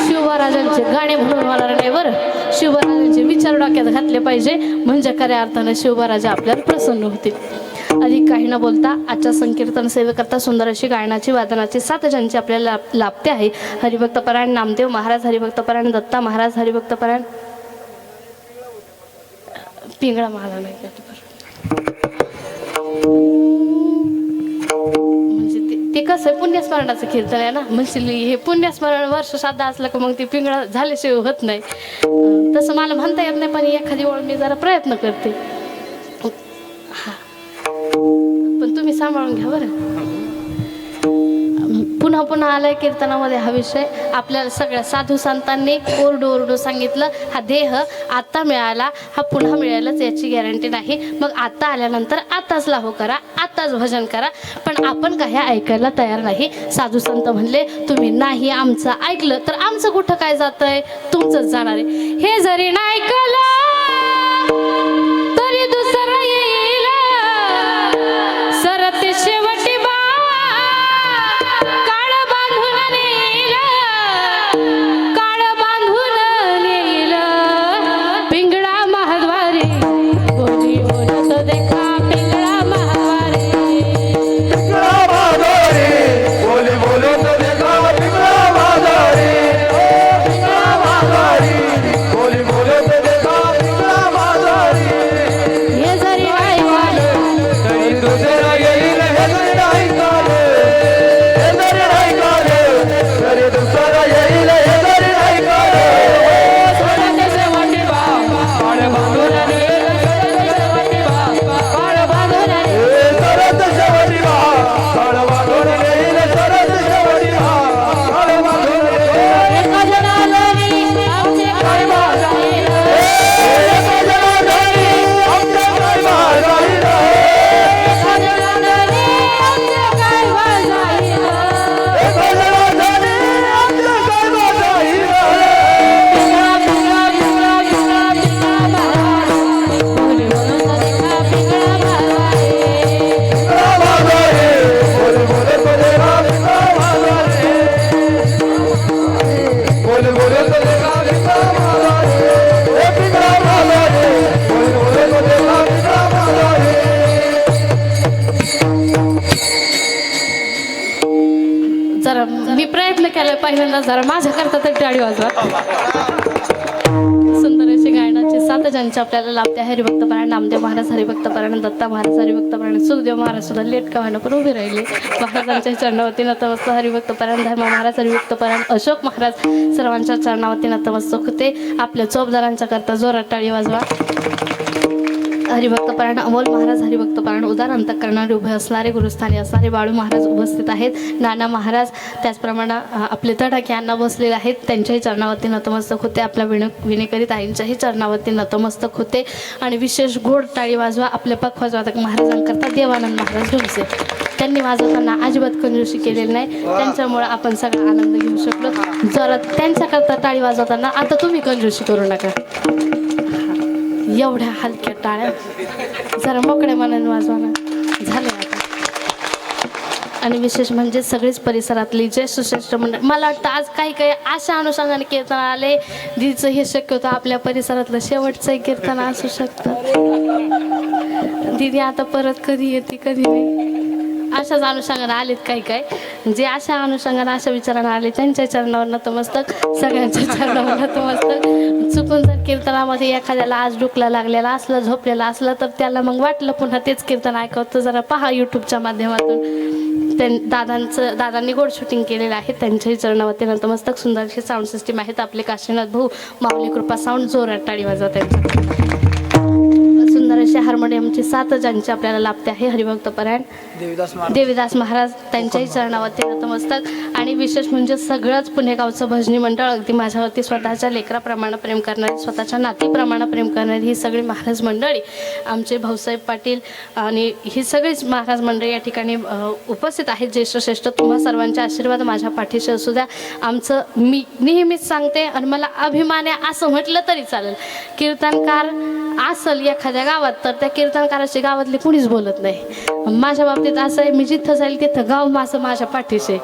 शिवराजांचे गाणे म्हणून मला नाही बरं, शिवराजांचे विचार डोक्यात घातले पाहिजे म्हणजे खऱ्या अर्थानं शिवराजा आपल्याला प्रसन्न होतील. अधिक काही न बोलता आजच्या संकीर्तन सेवेकरता सुंदर अशी गायनाची वादनाची साथ ज्यांची आपल्याला लाभते आहे. हरिभक्तपरायण नामदेव महाराज, हरिभक्तपरायण दत्ता महाराज, हरिभक्तपरायण पिंगळा महाराज नाही म्हणजे ते कसं आहे पुण्यस्मरणाचं कीर्तन आहे ना, म्हणजे हे पुण्यस्मरण वर्ष श्राद्ध असलं का मग ती पिंगळा झाल्याशिवाय होत नाही. तसं मला म्हणता येत नाही पण एखादी ओळ मी जरा प्रयत्न करते. हा पण तुम्ही सांभाळून घ्या बरं. पुन्हा पुन्हा आलाय कीर्तनामध्ये हा विषय. आपल्याला सगळ्या साधू संतांनी ओरडू ओरडू सांगितलं हा देह आता मिळाला हा पुन्हा मिळेलच याची गॅरंटी नाही. मग आता आल्यानंतर आताच लाहो करा, आताच भजन करा. पण आपण काही ऐकायला तयार नाही. साधू संत म्हणले तुम्ही नाही आमचं ऐकलं तर आमचं कुठं काय जातंय, तुमचंच जाणार आहे. हे जरी नाही ऐकलं तरी दुसरं येईल सरते शेवटी बा काळ बांधून नेईल, काळ बांधून नेईल पिंगळा महाद्वारे. कोणी बोलत देखा पिंगळा महाद्वारे, बोली बोलत देखा पहिल्यांदा जरा माझ्या करता तरी टाळी वाजवा. सुंदर अशी गायनाची साथ ज्यांची आपल्याला लाभते. हरिभक्त पारायण नामदेव महाराज हरिभक्त पारायण, दत्ता महाराज हरिभक्त पारायण, सुखदेव महाराज सुद्धा लेट का व्हायला पण उभे राहिले. महाराजांच्या चरणावरती नतमस्तक हरिभक्त पारायण, धर्म महाराज हरिभक्त पारायण, अशोक महाराज सर्वांच्या चरणावरती नतमस्तक होते. आपल्या चोपदारांच्या करता जोरात टाळी वाजवा. हरिभक्त पारायण अमोल महाराज हरिभक्त पारायण, उदार अंतःकरणाने उभे असणारे गुरुस्थानी असणारे बाळू महाराज उपस्थित आहेत. नाना महाराज त्याचप्रमाणे आपले तडाखे यांना बसलेले आहेत. त्यांच्याही चरणावरती नतमस्तक होते. आपल्या विणेकरीत आईंच्याही चरणावरती नतमस्तक होते. आणि विशेष गोड टाळी वाजवा आपले पखवाज वादक महाराजांकरता देवानंद महाराज ढोलसे. त्यांनी वाजवताना अजिबात कंजूसी केलेली नाही. त्यांच्यामुळे आपण सगळा आनंद घेऊ शकलो. जरा त्यांच्याकरता टाळी वाजवताना आता तुम्ही कंजूसी करू नका. एवढ्या हलक्या टाळ्या जरा मोकळ्या मनाने वाजवाना झाले आता. आणि विशेष म्हणजे सगळीच परिसरातली जे सुश्रेष्ठ मंडळ, मला वाटतं आज काही काही अशा अनुषंगाने कीर्तन आले दीचं हे शक्य होतं आपल्या परिसरातलं शेवटचं कीर्तन असू शकतं. दीदी आता परत कधी येते कधी नाही अशाच अनुषंगाने आलेत काही काय जे अशा अनुषंगाने अशा विचाराने आले त्यांच्या चरणावर नतमस्तक, सगळ्यांच्या चरणावर नतमस्तक. चुकून जर कीर्तनामध्ये एखाद्याला आज डुकला लागलेला असला झोपलेला असला तर त्याला मग वाटलं पुन्हा तेच कीर्तन ऐकवतं जरा पहा यूट्यूबच्या माध्यमातून. दादांनी गोड शूटिंग केलेलं आहे. त्यांच्याही चरणावरती नतमस्तक. सुंदरशी साऊंड सिस्टीम आहेत आपले काशीनाथ भाऊ माऊली कृपा साऊंड. जोरात टाळी वाजवा त्यांच्या. सुंदर अशी हार्मोनियमची साथ ज्यांची आपल्याला लाभते आहे. हरिभक्त पारायण देवीदास महाराज त्यांच्याही चरणावरती नतमस्तक. आणि विशेष म्हणजे सगळंच पुणेगावचं भजनी मंडळ अगदी माझ्यावरती स्वतःच्या लेकराप्रमाणे प्रेम करणारी स्वतःच्या नातीप्रमाणे प्रेम करणारी ही सगळी महाराज मंडळी, आमचे भाऊसाहेब पाटील आणि ही सगळीच महाराज मंडळी या ठिकाणी उपस्थित आहेत. ज्येष्ठ श्रेष्ठ तुम्हा सर्वांचे आशीर्वाद माझ्या पाठीशी असू द्या. आमचं मी नेहमीच सांगते आणि मला अभिमान आहे असं म्हटलं तरी चालेल, कीर्तनकार असल एखाद्या गावात तर त्या कीर्तनकाराची गावातली कुणीच बोलत नाही. माझ्या बाबतीत असं आहे, मी जिथं जाईल तिथं गाव माझ्या पाठीशी.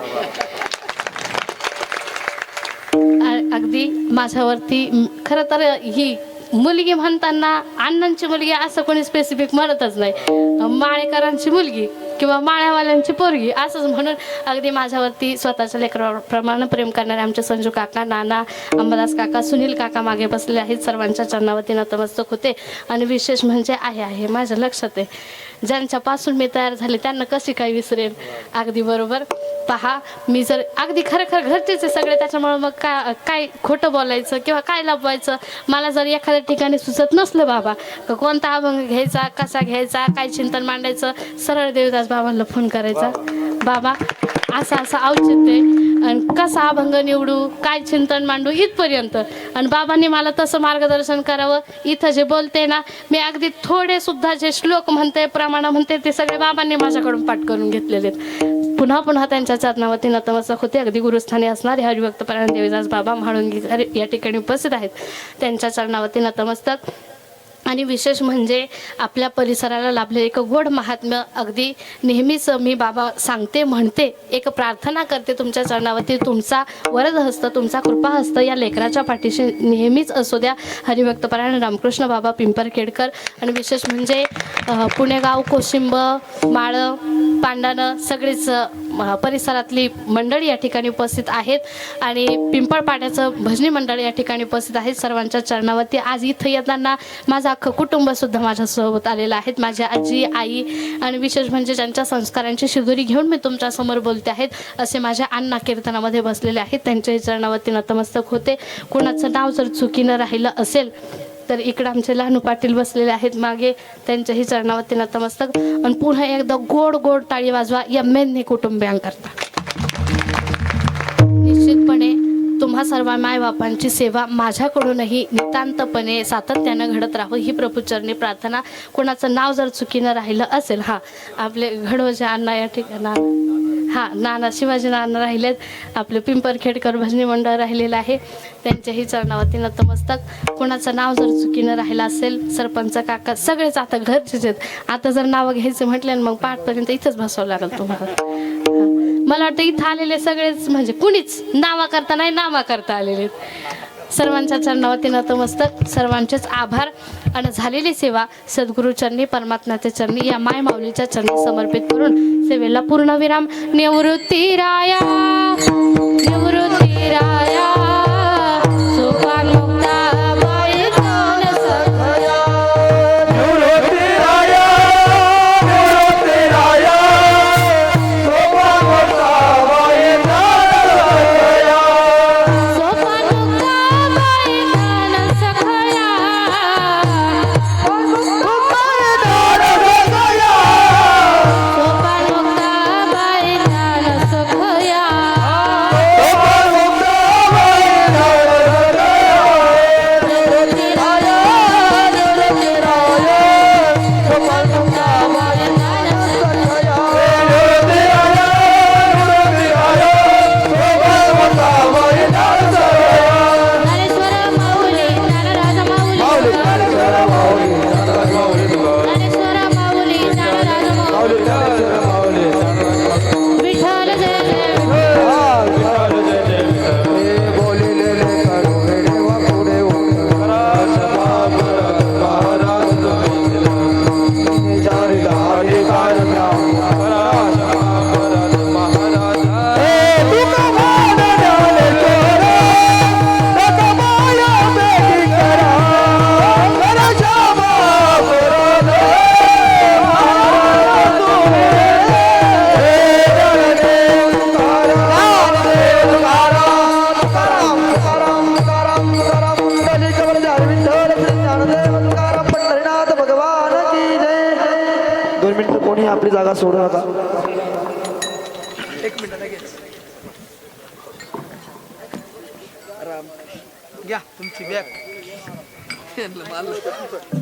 अगदी माझ्यावरती खरं तर ही मुलगी म्हणताना अण्णांची मुलगी असं कोणी स्पेसिफिक म्हणतच नाही. माळेकरांची मुलगी किंवा माळ्यावाल्यांची पोरगी असंच म्हणून अगदी माझ्यावरती स्वतःच्या लेकराप्रमाणे प्रेम करणारे आमचे संजू काका, नाना, अंबादास काका, सुनील काका मागे बसले आहेत. सर्वांच्या चरणावरती नतमस्तक होते. आणि विशेष म्हणजे आहे माझ्या लक्षात आहे, ज्यांच्यापासून मी तयार झाले त्यांना कशी काय विसरेन. अगदी बरोबर. पहा मी जर अगदी खरं घरचेच आहे सगळे, त्याच्यामुळे मग काय खोटं बोलायचं किंवा काय लपवायचं. मला जर एखाद्या ठिकाणी सुचत नसलं बाबा कोणता अभंग घ्यायचा, कसा घ्यायचा, काय चिंतन मांडायचं, सरळ देवदास बाबांना फोन करायचा, बाबा असं औचित्य आहे आणि कसा अभंग निवडू, काय चिंतन मांडू इथपर्यंत. आणि बाबांनी मला तसं मार्गदर्शन करावं. इथं जे बोलते ना मी अगदी थोडे सुद्धा जे श्लोक म्हणते प्रमाण म्हणते ते सगळे बाबांनी माझ्याकडून पाठ करून घेतलेले आहेत. पुन्हा त्यांच्या चरणावरती नतमस्तक होते. अगदी गुरुस्थानी असणारे हरिभक्त पारायण देवीदास बाबा म्हाळुंगीकर या ठिकाणी उपस्थित आहेत. त्यांच्या चरणावरती नतमस्तक. आणि विशेष म्हणजे आपल्या परिसराला लाभले एक गोड महात्म्य अगदी नेहमीच मी बाबा सांगते म्हणते, एक प्रार्थना करते तुमच्या चरणावरती तुमचा वरद हस्त, तुमचा कृपा हस्त या लेकराच्या पाठीशी नेहमीच असू द्या. हरिभक्त पारायण रामकृष्ण बाबा पिंपरखेडकर. आणि विशेष म्हणजे पुणेगाव, कोशिंब, माळ, पांडानं सगळीच परिसरातली मंडळी या ठिकाणी उपस्थित आहेत. आणि पिंपळपाड्याचं भजनी मंडळ या ठिकाणी उपस्थित आहेत. सर्वांच्या चरणावरती आज इथं येताना माझं अख्खं कुटुंबसुद्धा माझ्यासोबत आलेलं आहेत. माझी आजी, आई आणि विशेष म्हणजे ज्यांच्या संस्कारांची शिदोरी घेऊन मी तुमच्यासमोर बोलते आहेत असे माझ्या अण्णा कीर्तनामध्ये बसलेले आहेत. त्यांच्याही चरणावरती नतमस्तक होते. कोणाचं नाव जर चुकीनं राहिलं असेल तर इकडं आमचे लहानू पाटील बसलेले आहेत मागे, त्यांच्याही चरणावरती नतमस्तक. आणि पुन्हा एकदा गोड गोड टाळी वाजवा या मेन्नी कुटुंबियांकरता. निश्चितपणे तुम्हा सर्व मायबापांची सेवा माझ्याकडूनही नितांतपणे सातत्यानं घडत राहो ही प्रभूचरणी प्रार्थना. कोणाचं नाव जर चुकीनं राहिलं असेल, आपले घडवजे अण्णा या ठिकाणी, नाना शिवाजी नाना राहिलेत, आपले पिंपरखेडकर भजनी मंडळ राहिलेलं आहे, त्यांच्याही चरणावरती नतमस्तक. कोणाचं नाव जर चुकीनं राहिलं असेल, सरपंच काका सगळेच आता घरचेच आहेत. आता जर नावं घ्यायचं म्हटलं मग पाठपर्यंत इथंच बसावं लागेल तुम्हाला. मला वाटतं इथं आलेले सगळेच म्हणजे कुणीच नावा करता नाही, नामा करता आलेले. सर्वांच्या चरणावरती नतमस्तक. सर्वांचेच आभार. आणि झालेली सेवा सद्गुरू चरणी, परमात्म्याच्या चरणी, या माय माऊलीच्या चरणी समर्पित करून सेवेला पूर्णविराम. निवृत्ती राया, निवृत्ती राया सोपान मुक्ताबाई ज्ञान सखया निवृत्ती राया निवृत्ती राया सोपान मुक्ताबाई ज्ञानसखया सोपान मुक्ताबाई ज्ञान सखया सोपान मुक्ताबाई ज्ञान सखया निवृत्ती राया निवृत्ती राया सोपान मुक्ताबाई ज्ञान सखया ज्ञानेश्वर माऊली ज्ञानराज माऊली ज्ञानेश्वर माऊली ज्ञानराज माऊली विठ्ठल जय जय दोन मिनिटं कोणी आपली जागा सोडू नका. एक मिनिट लगेच घ्या तुमची बॅग